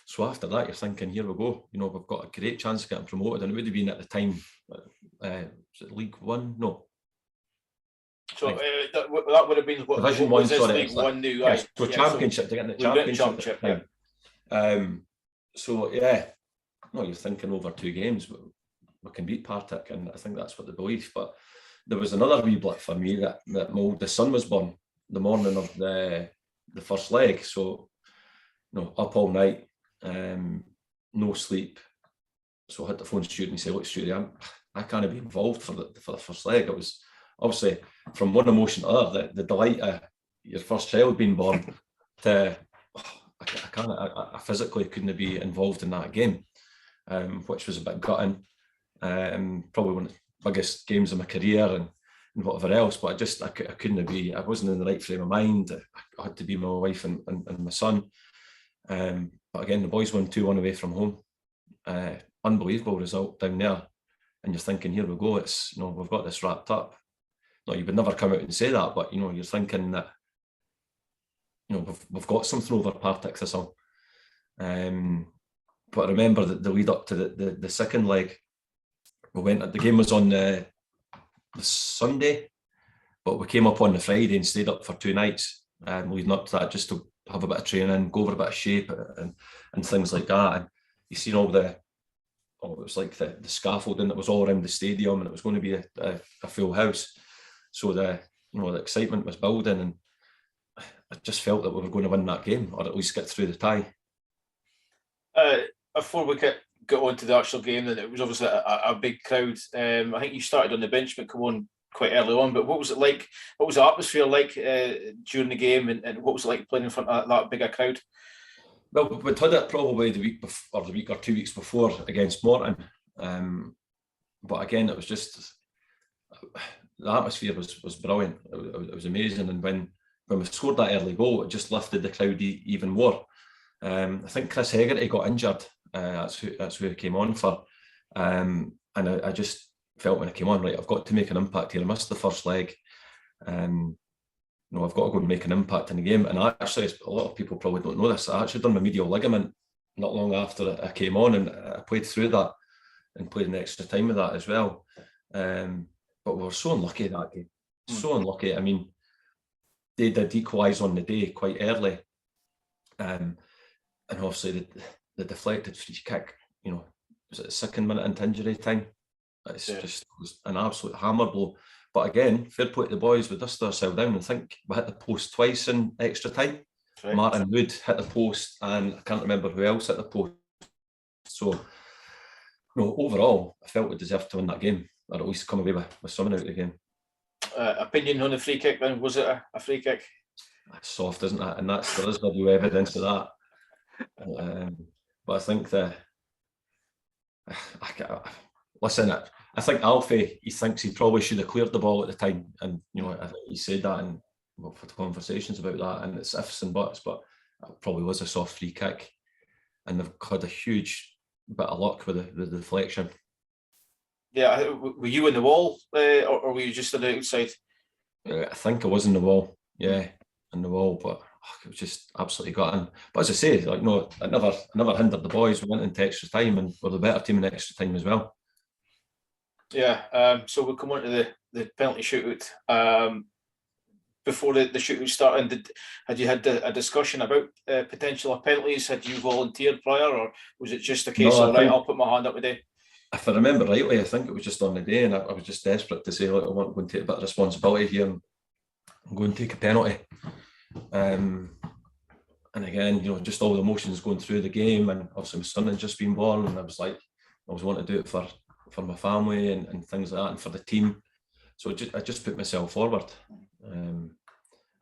S2: So after that, you're thinking, here we go. We've got a great chance of getting promoted, and it would have been at the time, was it League One? No.
S1: So that would have been what
S2: Division One. Sorry,
S1: League One new.
S2: So Championship, to get in the Championship. Yeah. So yeah, you're thinking over 2 games, we can beat Partick, and I think that's what the belief. But there was another wee blip for me that my oldest son was born the morning of the first leg. So up all night. No sleep, so I had to phone Stuart and say, "Look, Stuart, I can't be involved for the first leg." It was obviously from one emotion to other, the delight of your first child being born to I physically couldn't be involved in that game, which was a bit gutting. Probably one of the biggest games of my career and whatever else, but I couldn't be. I wasn't in the right frame of mind. I had to be my wife and my son. But again, the boys won 2-1 away from home. Unbelievable result down there. And you're thinking, here we go, it's we've got this wrapped up. No, you would never come out and say that, but you're thinking that we've got something over Partick Thistle. But I remember the lead up to the second leg, the game was on the Sunday, but we came up on the Friday and stayed up for 2 nights, leading up to that, just to have a bit of training, go over a bit of shape and things like that. And you seen all it was like the scaffolding that was all around the stadium, and it was going to be a full house. So the excitement was building, and I just felt that we were going to win that game, or at least get through the tie.
S1: A 4-wicket got on to the actual game, and it was obviously a big crowd. I think you started on the bench, but come on quite early on. But what was it like? What was the atmosphere like during the game, and what was it like playing in front of that bigger crowd?
S2: Well, we'd had it probably the week before, or the week or 2 weeks before against Morton. But again, it was just the atmosphere was brilliant. It was amazing, and when we scored that early goal, it just lifted the crowd even more. I think Chris Hegarty got injured. That's who he came on for, and I just felt when I came on, right, I've got to make an impact here. I missed the first leg. I've got to go and make an impact in the game. And actually, a lot of people probably don't know this, I actually done my medial ligament not long after I came on, and I played through that and played an extra time with that as well. But we were so unlucky that game. So unlucky. I mean, they did equalise on the day quite early. And obviously the deflected free kick, was it the 2nd minute into injury time? It's just was an absolute hammer blow. But again, fair play to the boys, we dusted ourselves down. I think we hit the post twice in extra time. Right. Martin Wood hit the post, and I can't remember who else hit the post. So, overall, I felt we deserved to win that game, or at least come away with something out of the game.
S1: Opinion on the free kick then? Was it a free kick?
S2: That's soft, isn't it? And there is video evidence of that. But I think I think Alfie, he thinks he probably should have cleared the ball at the time, and I think he said that in for the conversations about that, and it's ifs and buts, but it probably was a soft free kick, and they've had a huge bit of luck with the deflection. Yeah,
S1: were you in the wall, or were you just on the outside?
S2: I think I was in the wall, in the wall, but it was just absolutely gutting. But as I say, I never hindered the boys. We went into extra time, and we're the better team in extra time as well.
S1: Yeah, so we'll come on to the penalty shootout. Before the shootout started, had you had a discussion about potential penalties? Had you volunteered prior, or was it just a case of, right, I'll put my hand up today?
S2: If I remember rightly, I think it was just on the day, and I was just desperate to say, look, I want to go and take a bit of responsibility here and go and take a penalty. And again, just all the emotions going through the game, and obviously my son had just been born, and I was like, I was wanting to do it for my family and things like that, and for the team. So I just put myself forward. And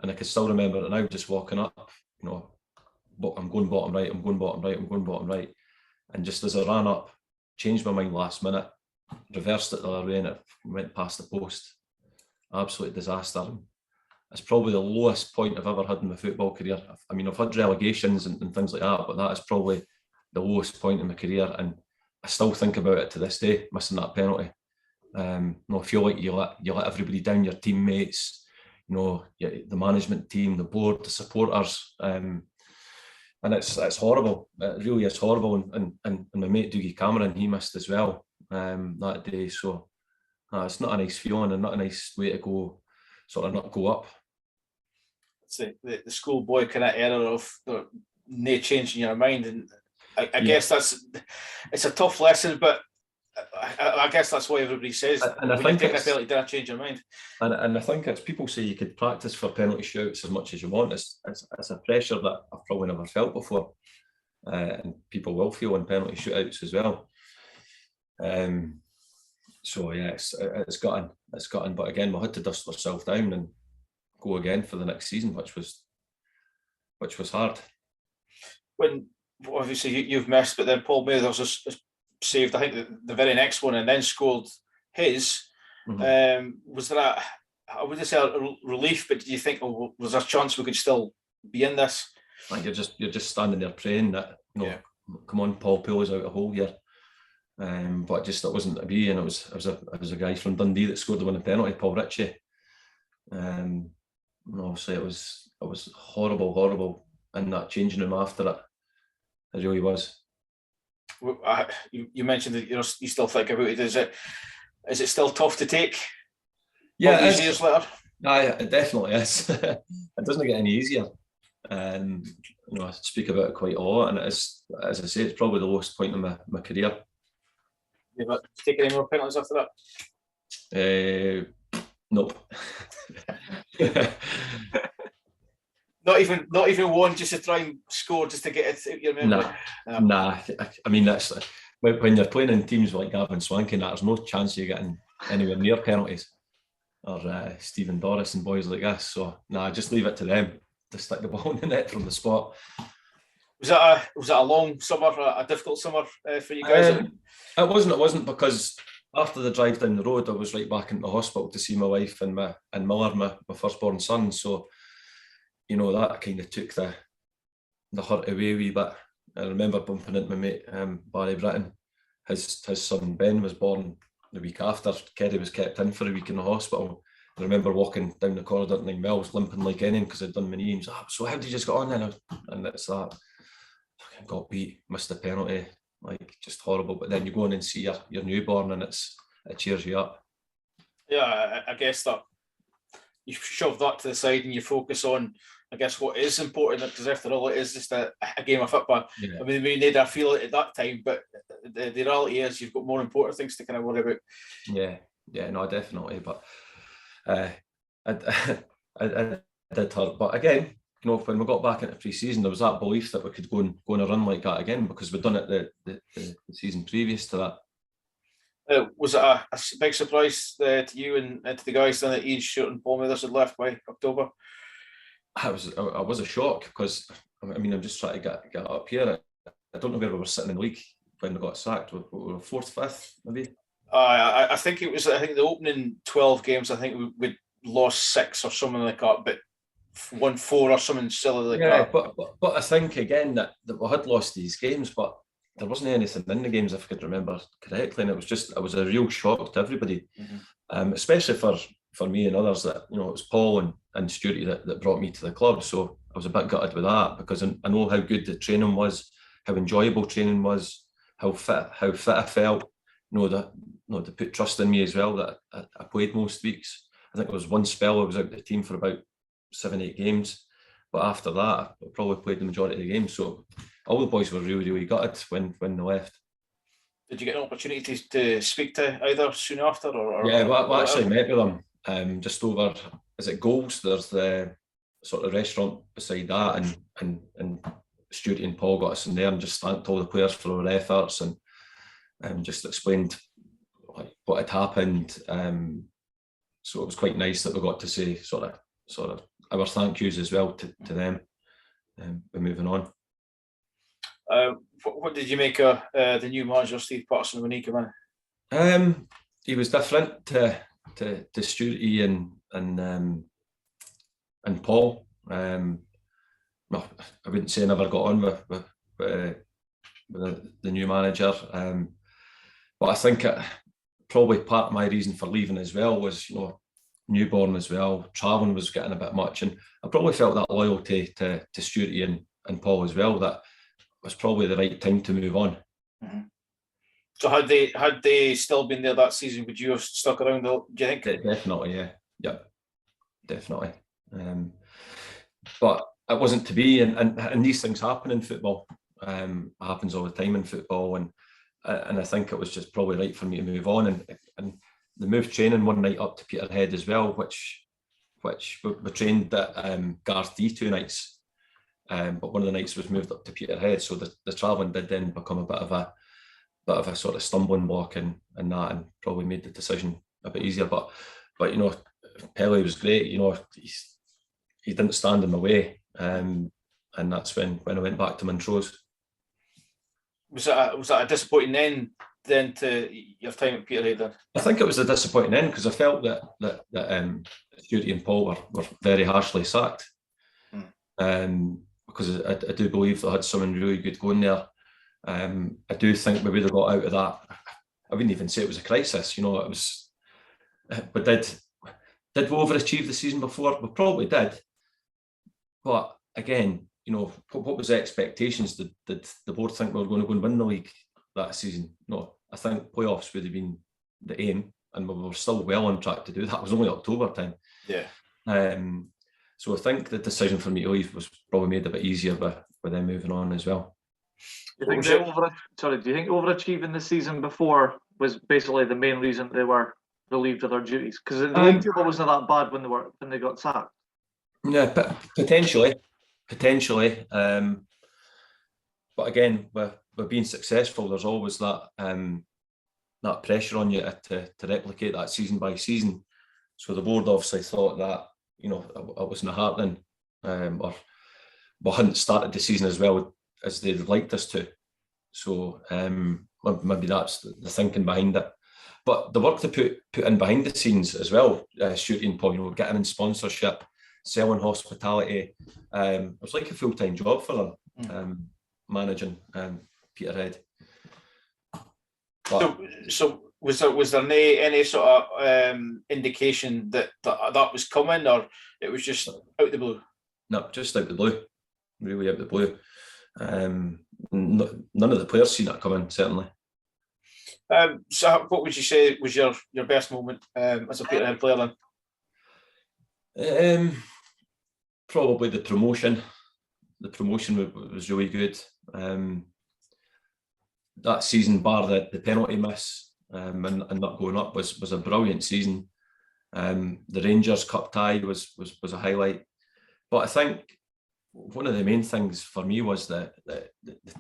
S2: I can still remember it now, just walking up, I'm going bottom right, I'm going bottom right, I'm going bottom right. And just as I ran up, changed my mind last minute, reversed it the other way, and it went past the post. Absolute disaster. It's probably the lowest point I've ever had in my football career. I mean, I've had relegations and things like that, but that is probably the lowest point in my career. And I still think about it to this day, missing that penalty. I feel like you let everybody down, your teammates, the management team, the board, the supporters, and it's horrible. It really is horrible. And my mate Dougie Cameron, he missed as well that day. So it's not a nice feeling, and not a nice way to go, sort of not go up.
S1: It's the schoolboy kind of error of no changing your mind, and I guess it's a tough lesson, but I guess that's why everybody says, and I think a penalty didn't change your mind.
S2: And I think it's, people say you could practice for penalty shootouts as much as you want. It's a pressure that I've probably never felt before, and people will feel in penalty shootouts as well. So yeah, it's gutting. But again, we had to dust ourselves down and go again for the next season, which was hard.
S1: When obviously you've missed, but then Paul Mathers has saved, I think, the very next one, and then scored his. Was there I wouldn't say a relief, but did you think, was there a chance we could still be in this?
S2: I think you're just standing there praying that, come on, Paul, pull us out a hole here. But just, it wasn't to be, and it was a guy from Dundee that scored the winning penalty, Paul Ritchie. And obviously it was horrible in that changing room after it. It really was.
S1: You mentioned that you still think about it. Is it still tough to take?
S2: Yeah,
S1: all these years later.
S2: It definitely is. It doesn't get any easier. And I speak about it quite a lot, and it is, as I say, it's probably the lowest point in my career.
S1: Have you taken any more penalties after
S2: that? Nope.
S1: Not even one, just to try and score, just to get it out your memory.
S2: Nah. I mean, that's when you're playing in teams like Gavin Swankie, there's no chance of you getting anywhere near penalties, or Stephen Doris and boys like this. So just leave it to them to stick the ball in the net from the spot.
S1: Was that a long summer, a difficult summer for you guys?
S2: It wasn't, because after the drive down the road, I was right back in the hospital to see my wife and Miller, my firstborn son. So, that kind of took the hurt away a wee bit. I remember bumping into my mate Barry Britton. His son Ben was born the week after. Kerry was kept in for a week in the hospital. I remember walking down the corridor at 9 Mills, limping like anything because I'd done my knee. And so how did you just get on then? And it's that. Fucking got beat, missed the penalty, like just horrible. But then you go in and see your newborn, and it cheers you up.
S1: Yeah, I guess that you shove that to the side and you focus on, I guess, what is important, because after all, it is just a game of football. Yeah. I mean, we need to feel it at that time, but the reality is you've got more important things to kind of worry about.
S2: Yeah, no, definitely. But I did hurt. But again, when we got back into pre-season, there was that belief that we could go on a run like that again, because we'd done it the season previous to that.
S1: Was it a big surprise to you and to the guys then that Ian Stewart and Paul Mathers had left by October?
S2: I was a shock, because I mean, I'm just trying to get up here. I don't know where we were sitting in the league when we got sacked. We were fourth, fifth, maybe.
S1: I think it was. I think the opening 12 games, I think we lost 6 or something like that, but won 4 or something silly like that.
S2: But I think again that we had lost these games, but there wasn't anything in the games, if I could remember correctly, and it was a real shock to everybody, especially for me and others, that it was Paul and Stuarty that brought me to the club. So I was a bit gutted with that, because I know how good the training was, how enjoyable training was, how fit I felt. They put trust in me as well, that I played most weeks. I think there was one spell I was out of the team for about 7-8 games, but after that I probably played the majority of the games. So all the boys were really, really gutted when they left.
S1: Did you get an opportunity to speak to either soon after?
S2: Yeah, we actually met with them just over, is it Goals? There's the sort of restaurant beside that, and Stuarty and Paul got us in there and just thanked all the players for their efforts, and just explained what had happened. So it was quite nice that we got to say sort of our thank yous as well to them. We're moving on.
S1: What did you make of the new manager, Steve Patterson, when he came
S2: in? He was different to Stuarty and Paul. Well, I wouldn't say I never got on with the new manager, but I think probably part of my reason for leaving as well was, newborn as well. Travelling was getting a bit much, and I probably felt that loyalty to Stuarty and Paul as well, that was probably the right time to move on.
S1: Mm-hmm. So had they still been there that season, would you have stuck around, do you think?
S2: Definitely, yeah, definitely. But it wasn't to be, and these things happen in football. It happens all the time in football, and I think it was just probably right for me to move on, and they moved training one night up to Peterhead as well, which we trained at Garth D 2 nights, but one of the nights was moved up to Peterhead, so the travelling did then become a bit of a sort of stumbling block, and probably made the decision a bit easier. But Pelly was great. He didn't stand in my way, and that's when I went back to Montrose.
S1: Was that a disappointing end then to your time at Peterhead then?
S2: I think it was a disappointing end, because I felt that Stuarty and Paul were very harshly sacked. Because I do believe they had someone really good going there. I do think maybe they got out of that. I wouldn't even say it was a crisis. It was. But did we overachieve the season before? We probably did. But again, what was the expectations? Did the board think we were going to go and win the league that season? No, I think playoffs would have been the aim, and we were still well on track to do that. It was only October time.
S1: Yeah.
S2: So I think the decision for me to leave was probably made a bit easier with them moving on as well.
S3: Do you think overachieving the season before was basically the main reason they were relieved of their duties? Because the league table wasn't that bad when they got sacked. Yeah,
S2: potentially. But again, with being successful, there's always that that pressure on you to replicate that season by season. So the board obviously thought that, you know, it wasn't happening, or we hadn't started the season as well as they'd liked us to. So maybe that's the thinking behind it. But the work to put in behind the scenes as well, shooting point, you know, getting in sponsorship, selling hospitality, it was like a full-time job for them, managing Peterhead. But,
S1: so was there any sort of indication that was coming, or it was just out the blue?
S2: No, just out the blue, really out the blue. None of the players seen that coming, certainly.
S1: So what would you say was your best moment as a Peterhead player then?
S2: Probably the promotion. The promotion was really good. That season, bar the penalty miss and not going up, was a brilliant season. The Rangers Cup tie was a highlight. But I think one of the main things for me was the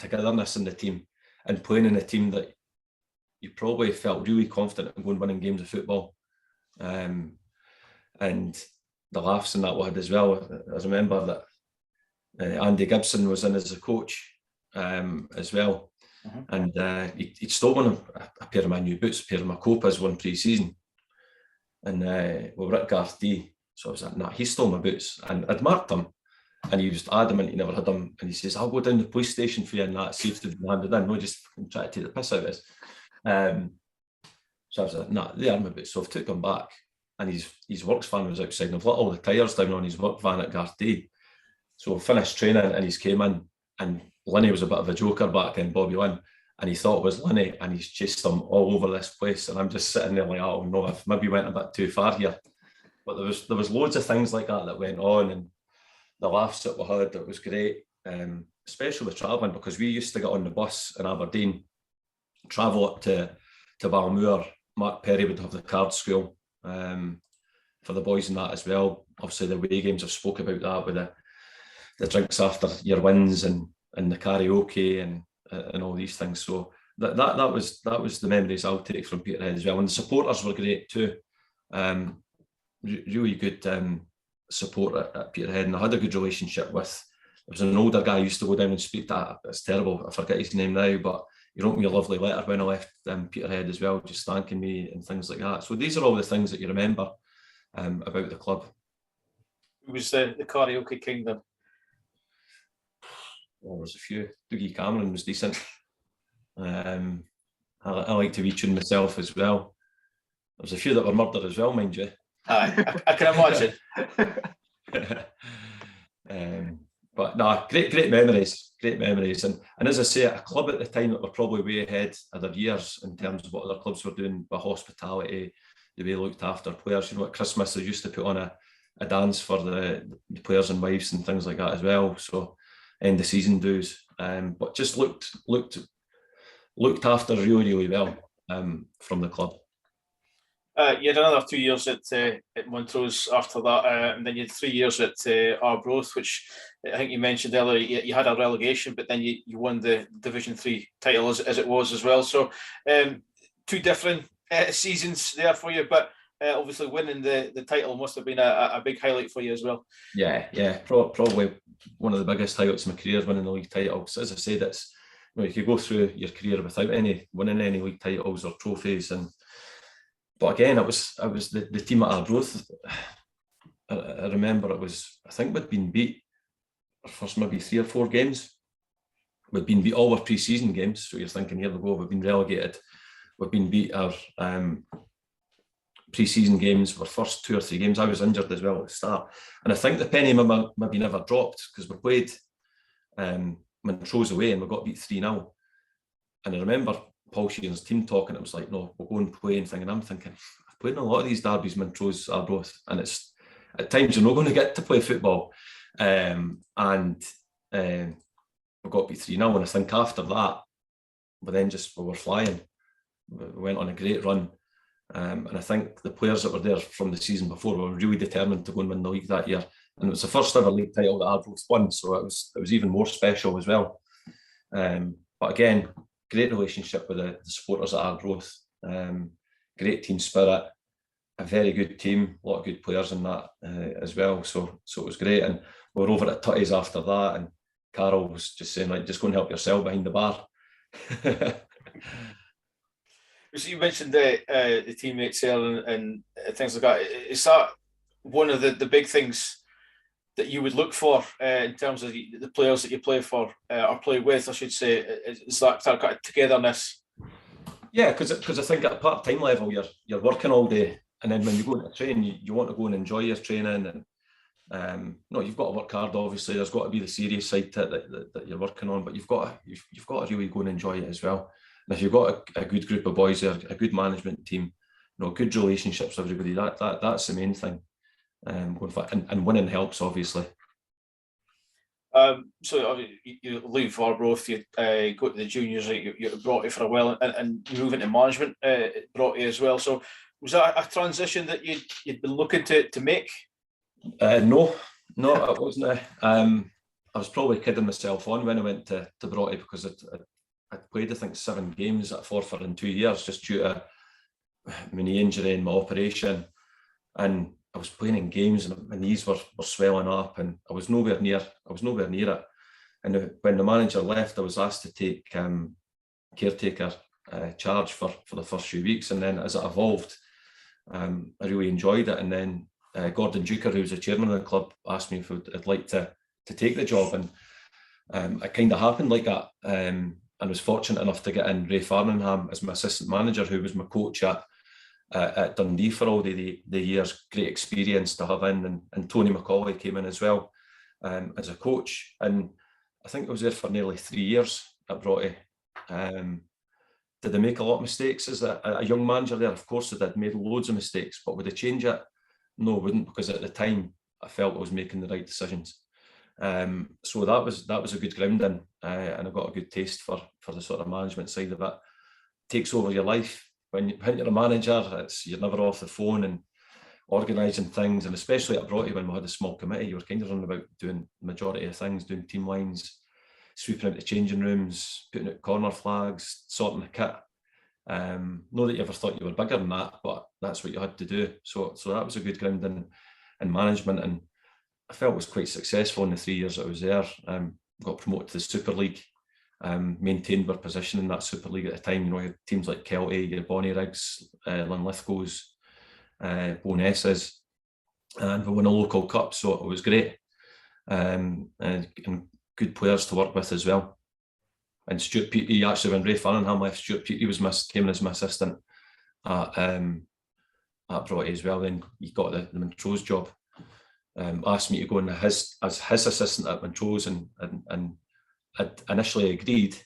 S2: togetherness in the team, and playing in a team that you probably felt really confident in going winning games of football. And the laughs in that we had as well. I remember that Andy Gibson was in as a coach as well. And he'd stolen a pair of my new boots, a pair of my Copas one pre-season. And we were at Garthy. So I was like, nah, he stole my boots. And I'd marked them. And he was adamant he never had them. And he says, I'll go down to the police station for you and that, see if they've been handed in. No, just try to take the piss out of us. So I was like, nah, they are my boots. So I've took them back. And his works van was outside. And I've let all the tyres down on his work van at Garthy. So I finished training and he's came in. And Linney was a bit of a joker back then, Bobby Lynn. And he thought it was Linney, and he's chased them all over this place. And I'm just sitting there like, oh no, I've maybe went a bit too far here. But there was loads of things like that went on, and the laughs that we had, it was great. Especially with travelling, because we used to get on the bus in Aberdeen, travel up to Balmoor. Mark Perry would have the card school for the boys and that as well. Obviously the away games, I've spoke about that with the drinks after your wins and the karaoke and all these things. So that was the memories I'll take from Peterhead as well. And the supporters were great too. Really good support at Peterhead, and I had a good relationship with. There was an older guy I used to go down and speak to. It's terrible, I forget his name now, but he wrote me a lovely letter when I left Peterhead as well, just thanking me and things like that. So these are all the things that you remember about the club.
S1: Who was the karaoke king then?
S2: Well, there's a few. Dougie Cameron was decent. I like to retune myself as well. There's a few that were murdered as well, mind you.
S1: Aye, I can
S2: imagine. But no, great memories. And as I say, a club at the time that were probably way ahead of their years in terms of what other clubs were doing with hospitality, the way they looked after players. You know, at Christmas they used to put on a dance for the players and wives and things like that as well. So end of season dues, but just looked after really well from the club.
S1: You had another 2 years at Montrose after that, and then you had 3 years at Arbroath, which I think you mentioned earlier. You had a relegation, but then you won the Division 3 title as it was as well. So two different seasons there for you, but obviously winning the title must have been a big highlight for you as well.
S2: Yeah, probably one of the biggest highlights of my career, winning the league titles. As I said, it's, you know, you could go through your career without winning any league titles or trophies, but again, it was the team at Arbroath. I remember I think we'd been beat our first maybe 3 or 4 games. We'd been beat all our pre-season games, so you're thinking, here we go, we've been relegated. We've been beat our pre-season games, our first 2 or 3 games. I was injured as well at the start, and I think the penny maybe never dropped, because we played Montrose away and we got beat 3-0. And I remember Paul Sheeran's team talking, it was like, no, we'll go and play and thing. And I'm thinking, I've played in a lot of these derbies, Montrose, Arbroath, and it's at times you're not going to get to play football. And we got beat 3-0. And I think after that, we were flying. We went on a great run. And I think the players that were there from the season before were really determined to go and win the league that year. And it was the first ever league title that Arbroath won, so it was even more special as well. But again, great relationship with the supporters at Arbroath. Great team spirit, a very good team, a lot of good players in that as well. So it was great. And we were over at Tutty's after that, and Carol was just saying, like, just go and help yourself behind the bar.
S1: So you mentioned the teammates there and things like that. Is that one of the big things that you would look for in terms of the players that you play for or play with, I should say? Is that kind of togetherness?
S2: Yeah, because I think at a part-time level, you're working all day, and then when you go to train, you want to go and enjoy your training. And no, you've got to work hard. Obviously, there's got to be the serious side to it that you're working on, but you've got to really go and enjoy it as well. And if you've got a good group of boys there, a good management team, good relationships with everybody, that's the main thing. And winning helps, obviously.
S1: So you leave Arbroath, you go to the juniors, you brought you for a while, and you move into management, brought you as well. So was that a transition that you'd been looking to make?
S2: No, it wasn't. I was probably kidding myself on when I went to Broughty, because I'd played, I think, 7 games at Forfar in 2 years, just due to my knee injury and my operation. And I was playing in games and my knees were swelling up, and I was nowhere near it. And when the manager left, I was asked to take caretaker charge for the first few weeks. And then as it evolved, I really enjoyed it. And then Gordon Duker, who was the chairman of the club, asked me if I'd like to take the job. And it kind of happened like that. I was fortunate enough to get in Ray Farningham as my assistant manager, who was my coach at Dundee for all the years. Great experience to have in, and Tony McCauley came in as well as a coach. And I think I was there for nearly 3 years at Broughty. Did I make a lot of mistakes as a young manager there? Of course I did, made loads of mistakes, but would I change it? No, I wouldn't, because at the time I felt I was making the right decisions. So that was a good grounding, and I got a good taste for the sort of management side of it. It takes over your life. When you're a manager, you're never off the phone and organising things, and especially at Broughty when we had a small committee, you were kind of running about doing the majority of things, doing team lines, sweeping out the changing rooms, putting out corner flags, sorting the kit. Not that you ever thought you were bigger than that, but that's what you had to do. So that was a good ground in management, and I felt was quite successful in the 3 years I was there. Got promoted to the Super League, maintained our position in that Super League at the time. You had teams like Kelty, your Bonnie Riggs, Linlithgow's, Bonesses, and we won a local cup, so it was great. And good players to work with as well. And Stuart Peaty, actually, when Ray Farningham left, Stuart Peaty came in as my assistant at Broughty as well. Then he got the Montrose job. Asked me to go in as his assistant at Montrose, and I'd initially agreed,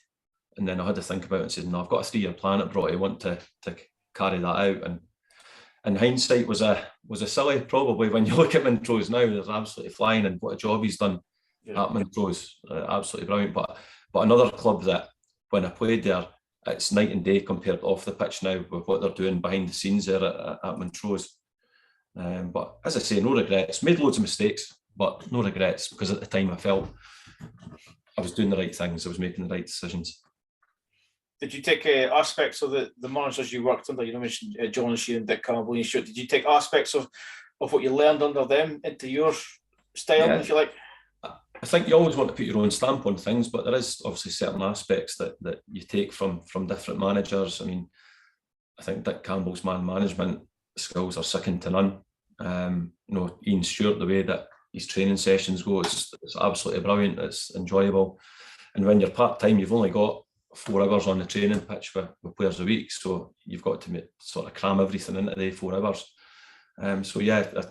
S2: and then I had to think about it and said, no, I've got a 3-year plan at Broughty. I want to carry that out. And in hindsight was a silly, probably, when you look at Montrose now. They're absolutely flying, and what a job he's done at Montrose, absolutely brilliant. But another club that when I played there, it's night and day compared off the pitch now with what they're doing behind the scenes there at Montrose. But as I say, no regrets. Made loads of mistakes, but no regrets, because at the time I felt I was doing the right things. I was making the right decisions.
S1: Did you take aspects of the managers you worked under? You mentioned John Sheehan, Dick Campbell, and Stuart. Did you take aspects of what you learned under them into your style, if you like?
S2: I think you always want to put your own stamp on things, but there is obviously certain aspects that you take from different managers. I mean, I think Dick Campbell's man management skills are second to none. Ian Stewart, the way that his training sessions go, it's absolutely brilliant. It's enjoyable. And when you're part-time, you've only got 4 hours on the training pitch with players a week, so you've got to sort of cram everything into the 4 hours. So yeah, I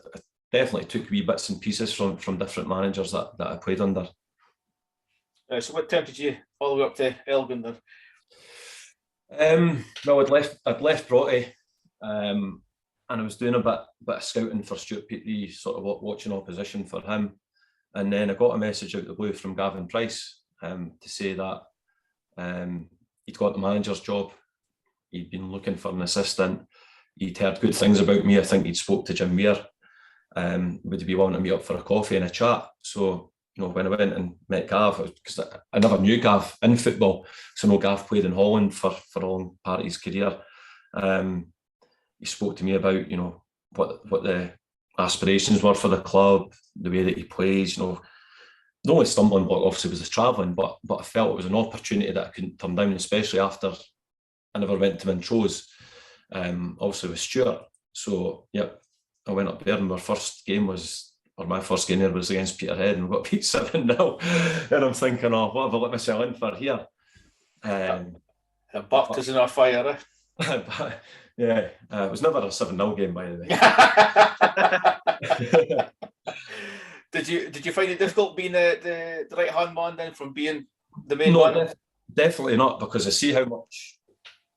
S2: definitely took wee bits and pieces from different managers that I played under.
S1: So what tempted you all the way up to Elgin then?
S2: Well, I'd left Broughty, and I was doing a bit of scouting for Stuart Peaty, sort of watching opposition for him. And then I got a message out of the blue from Gavin Price to say that he'd got the manager's job. He'd been looking for an assistant. He'd heard good things about me. I think he'd spoke to Jim Weir. Would he be wanting to meet up for a coffee and a chat? So when I went and met Gav, because I never knew Gav in football, so I know Gav played in Holland for a long part of his career. He spoke to me about, what the aspirations were for the club, the way that he plays. The only stumbling block obviously was the travelling, but I felt it was an opportunity that I couldn't turn down, especially after I never went to Montrose, obviously with Stuart. So I went up there, and my first game there was against Peterhead, and we got beat 7-0. And I'm thinking, what have I let myself in for here?
S1: Baptism of fire, eh?
S2: Yeah, it was never a 7-0 game, by the
S1: way. Did you find it difficult being the right hand man then, from being the main man?
S2: Definitely not, because I see how much.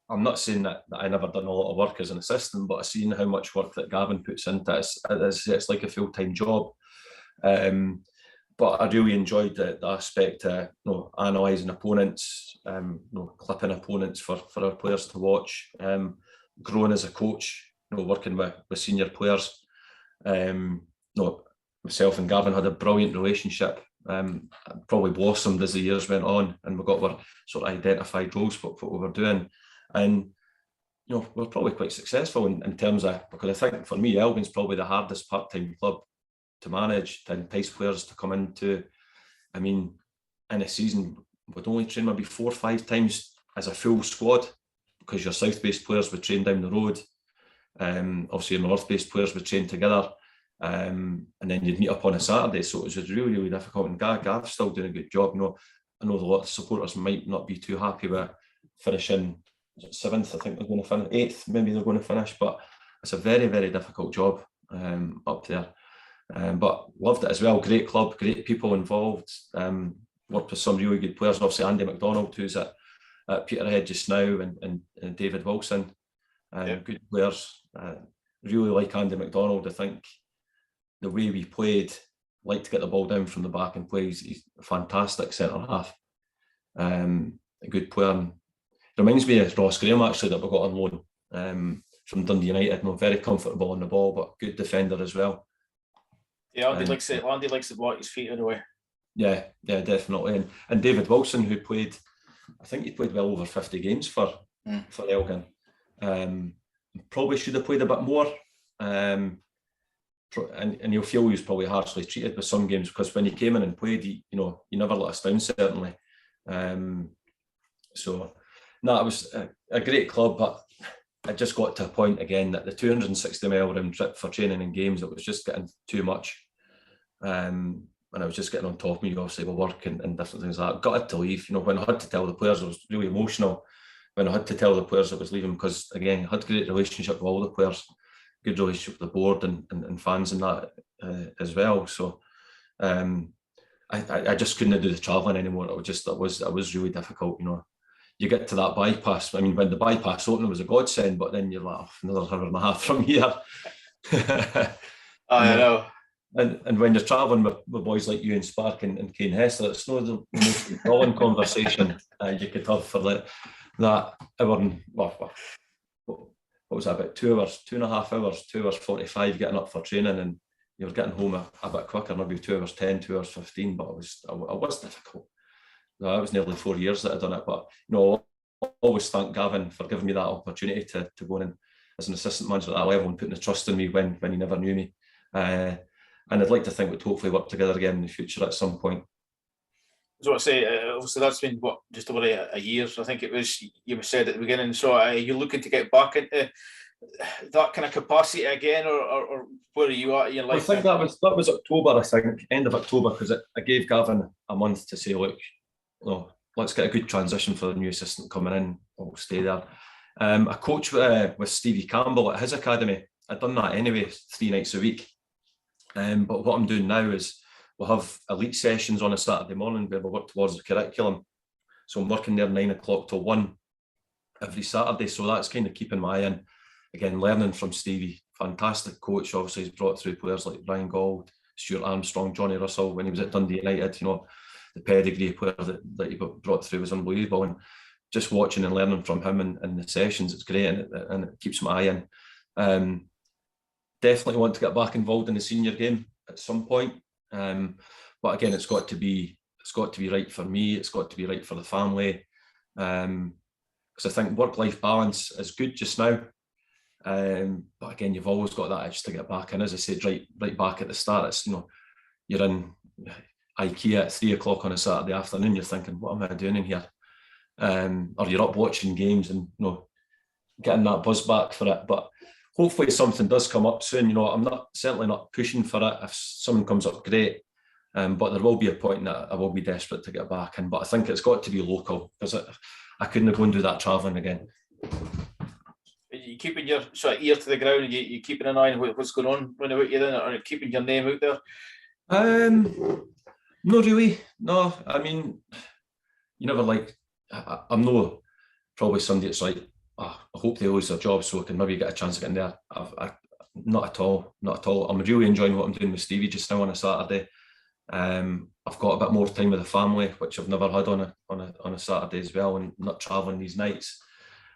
S2: I'm not saying that I never done a lot of work as an assistant, but I've seen how much work that Gavin puts into it. It's like a full-time job. But I really enjoyed the aspect of analysing opponents, clipping opponents for our players to watch, growing as a coach, working with senior players. Myself and Gavin had a brilliant relationship. Probably blossomed as the years went on, and we got our sort of identified roles for what we were doing. And we're probably quite successful in terms of, because I think for me, Elgin's probably the hardest part-time club to manage, to entice players to come into. I mean, in a season, we'd only train maybe 4 or 5 times as a full squad, because your south-based players would train down the road. Obviously, your north-based players would train together, and then you'd meet up on a Saturday. So it was really, really difficult. And Gav's still doing a good job. I know a lot of supporters might not be too happy with finishing 7th. I think they're going to finish 8th. Maybe they're going to finish, but it's a very, very difficult job up there. But loved it as well. Great club, great people involved. Worked with some really good players. Obviously, Andy McDonald, who's at Peterhead just now, and David Wilson. Good players. Really like Andy McDonald. I think the way we played, like to get the ball down from the back and play. He's a fantastic centre half. A good player. Reminds me of Ross Graham, actually, that we got on loan from Dundee United. Very comfortable on the ball, but good defender as well.
S1: Yeah, Andy likes to block his feet anyway.
S2: Yeah, definitely. And David Wilson, who played, I think he played well over 50 games for Elgin. Probably should have played a bit more. And you'll feel he was probably harshly treated with some games, because when he came in and played, he never let us down, certainly. It was a great club, but I just got to a point again that the 260-mile round trip for training and games, it was just getting too much. And I was just getting on top of me, obviously, with work and different things like that. Got to leave. When I had to tell the players, I was really emotional when I had to tell the players I was leaving, because, again, I had a great relationship with all the players, good relationship with the board and fans and that as well. So I just couldn't do the travelling anymore. It was really difficult, You get to that bypass. I mean, when the bypass opened, it was a godsend, but then you're like, another hour and a half from here.
S1: I know.
S2: And when you're travelling with boys like you and Spark and Kane Hessler, it's not the most enthralling conversation you could have for that hour and, what was that, about 2 hours, 2.5 hours, 2 hours 45 getting up for training, and you were getting home a bit quicker, maybe 2 hours 10, 2 hours 15, but it was difficult. No, it was nearly 4 years that I'd done it, but I always thank Gavin for giving me that opportunity to go in as an assistant manager at that level and putting the trust in me when he never knew me. And I'd like to think we'd hopefully work together again in the future at some point.
S1: So I say, obviously that's been just over a year. So I think it was, you said at the beginning. So are you looking to get back into that kind of capacity again, or where are you at in your life?
S2: I think that was October. I think end of October, because I gave Gavin a month to say, look, let's get a good transition for the new assistant coming in. I'll stay there. I coach with Stevie Campbell at his academy. I'd done that anyway, 3 nights a week. But what I'm doing now is we'll have elite sessions on a Saturday morning where we'll work towards the curriculum. So I'm working there 9 o'clock till 1 every Saturday. So that's kind of keeping my eye in. Again, learning from Stevie, fantastic coach. Obviously, he's brought through players like Ryan Gold, Stuart Armstrong, Johnny Russell when he was at Dundee United. The pedigree player that he brought through was unbelievable. And just watching and learning from him in the sessions, it's great, and it keeps my eye in. Definitely want to get back involved in the senior game at some point. But again, it's got to be right for me. It's got to be right for the family. Because I think work-life balance is good just now. But again, you've always got that itch to get back in. As I said, right back at the start, it's, you know, you're in IKEA at 3 o'clock on a Saturday afternoon. You're thinking, what am I doing in here? Or you're up watching games and, you know, getting that buzz back for it. But hopefully something does come up soon. You know, I'm certainly not pushing for it. If something comes up, great. But there will be a point that I will be desperate to get back in. But I think it's got to be local, because I couldn't go and do that travelling again.
S1: Are you keeping your sort of ear to the ground? Are you keeping an eye on what's going on when you're in, or keeping your name out there?
S2: Not really. No, I mean, you never like. I'm no probably somebody that's like, I hope they lose their job so I can maybe get a chance to get in there. Not at all. I'm really enjoying what I'm doing with Stevie just now on a Saturday. I've got a bit more time with the family, which I've never had on a Saturday as well, and not travelling these nights.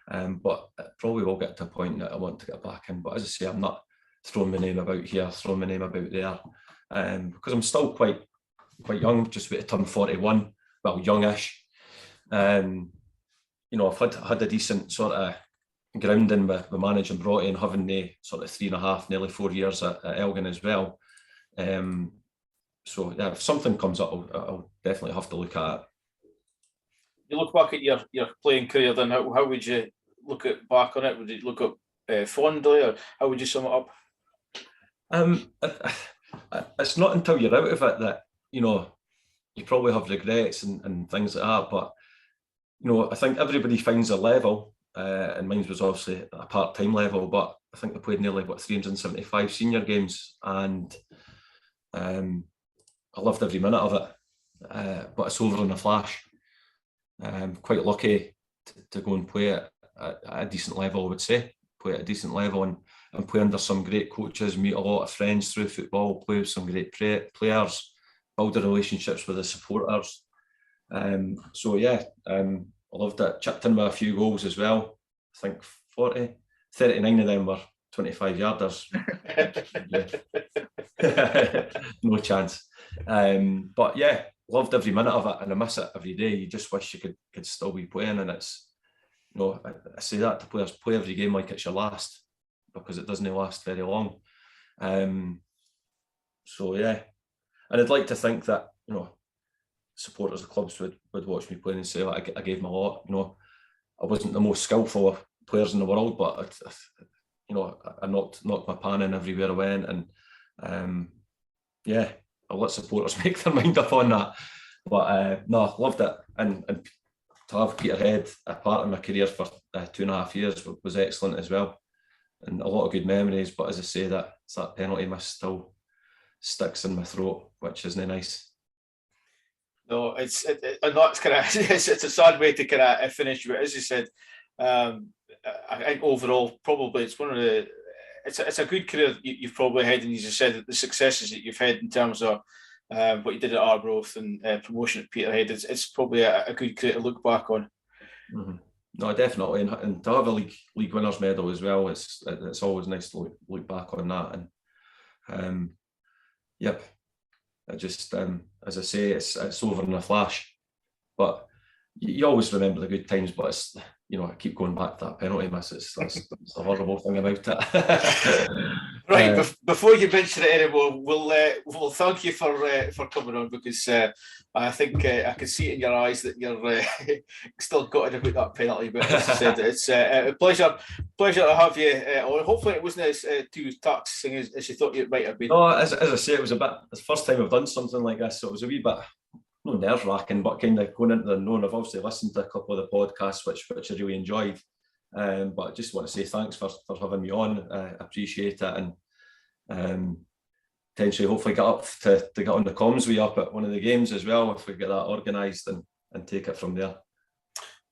S2: But it probably will get to a point that I want to get back in. But as I say, I'm not throwing my name about here, throwing my name about there, because I'm still quite young, just about to turn 41. Well, youngish. You know, I've had a decent sort of grounding with managing Broughty and having the sort of 3.5, nearly 4 years at Elgin as well. So yeah, if something comes up, I'll definitely have to look at it.
S1: You look back at your playing career, then how would you look back on it? Would you look up fondly, or how would you sum it up?
S2: It's not until you're out of it that, you know, you probably have regrets and things like that. But, you know, I think everybody finds a level, and mine was obviously a part-time level, but I think I played nearly 375 senior games, and I loved every minute of it. But it's over in a flash. I'm quite lucky to go and play at a decent level, I would say. Play at a decent level and play under some great coaches, meet a lot of friends through football, play with some great players, build the relationships with the supporters. So yeah, I loved it. Chipped in with a few goals as well. I think 39 of them were 25-yarders. No chance. But yeah, loved every minute of it, and I miss it every day. You just wish you could still be playing, and it's, you know, I say that to players: play every game like it's your last, because it doesn't last very long. So yeah, and I'd like to think that, you know, supporters of clubs would watch me playing and say, like, I gave them a lot. You know, I wasn't the most skillful of players in the world, but you know, I knocked my pan in everywhere I went, and yeah, I'll let supporters make their mind up on that. But no, loved it, and to have Peterhead a part of my career for 2.5 years was excellent as well, and a lot of good memories. But as I say, that penalty miss still sticks in my throat, which isn't nice.
S1: No, it's kind of it's a sad way to kind of finish. But as you said, I think overall, probably it's one of the. It's a good career you've probably had, and as you said, the successes that you've had in terms of what you did at Arbroath and promotion at Peterhead. It's probably a good career to look back on.
S2: Mm-hmm. No, definitely, and to have a league winners medal as well. It's always nice to look back on that, and yep. I just, as I say, it's over in a flash, but you always remember the good times. But it's, you know, I keep going back to that penalty miss. That's the horrible thing about it.
S1: Right, before you mention it anymore, we'll thank you for coming on, because I think I can see it in your eyes that you're still gutted about that penalty. But as I said, it's a pleasure to have you on. Hopefully, it wasn't as too taxing as you thought it might have been.
S2: No, as I say, it was it's the first time I've done something like this, so it was a wee bit, no nerve-wracking, but kind of going into the unknown. I've obviously listened to a couple of the podcasts, which I really enjoyed. But I just want to say thanks for having me on. I appreciate it, and potentially, hopefully, get up to get on the comms way up at one of the games as well, if we get that organised and take it from there.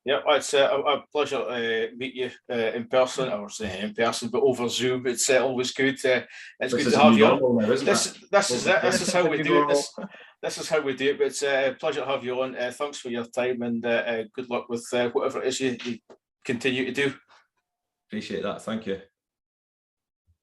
S1: Yeah, it's a pleasure to meet you in person. I was saying in person, but over Zoom. It's always good. It's good to have you on. This is it. This is how we do it. This is how we do it. But it's a pleasure to have you on. Thanks for your time, and good luck with whatever it is you continue to do.
S2: Appreciate that. Thank you.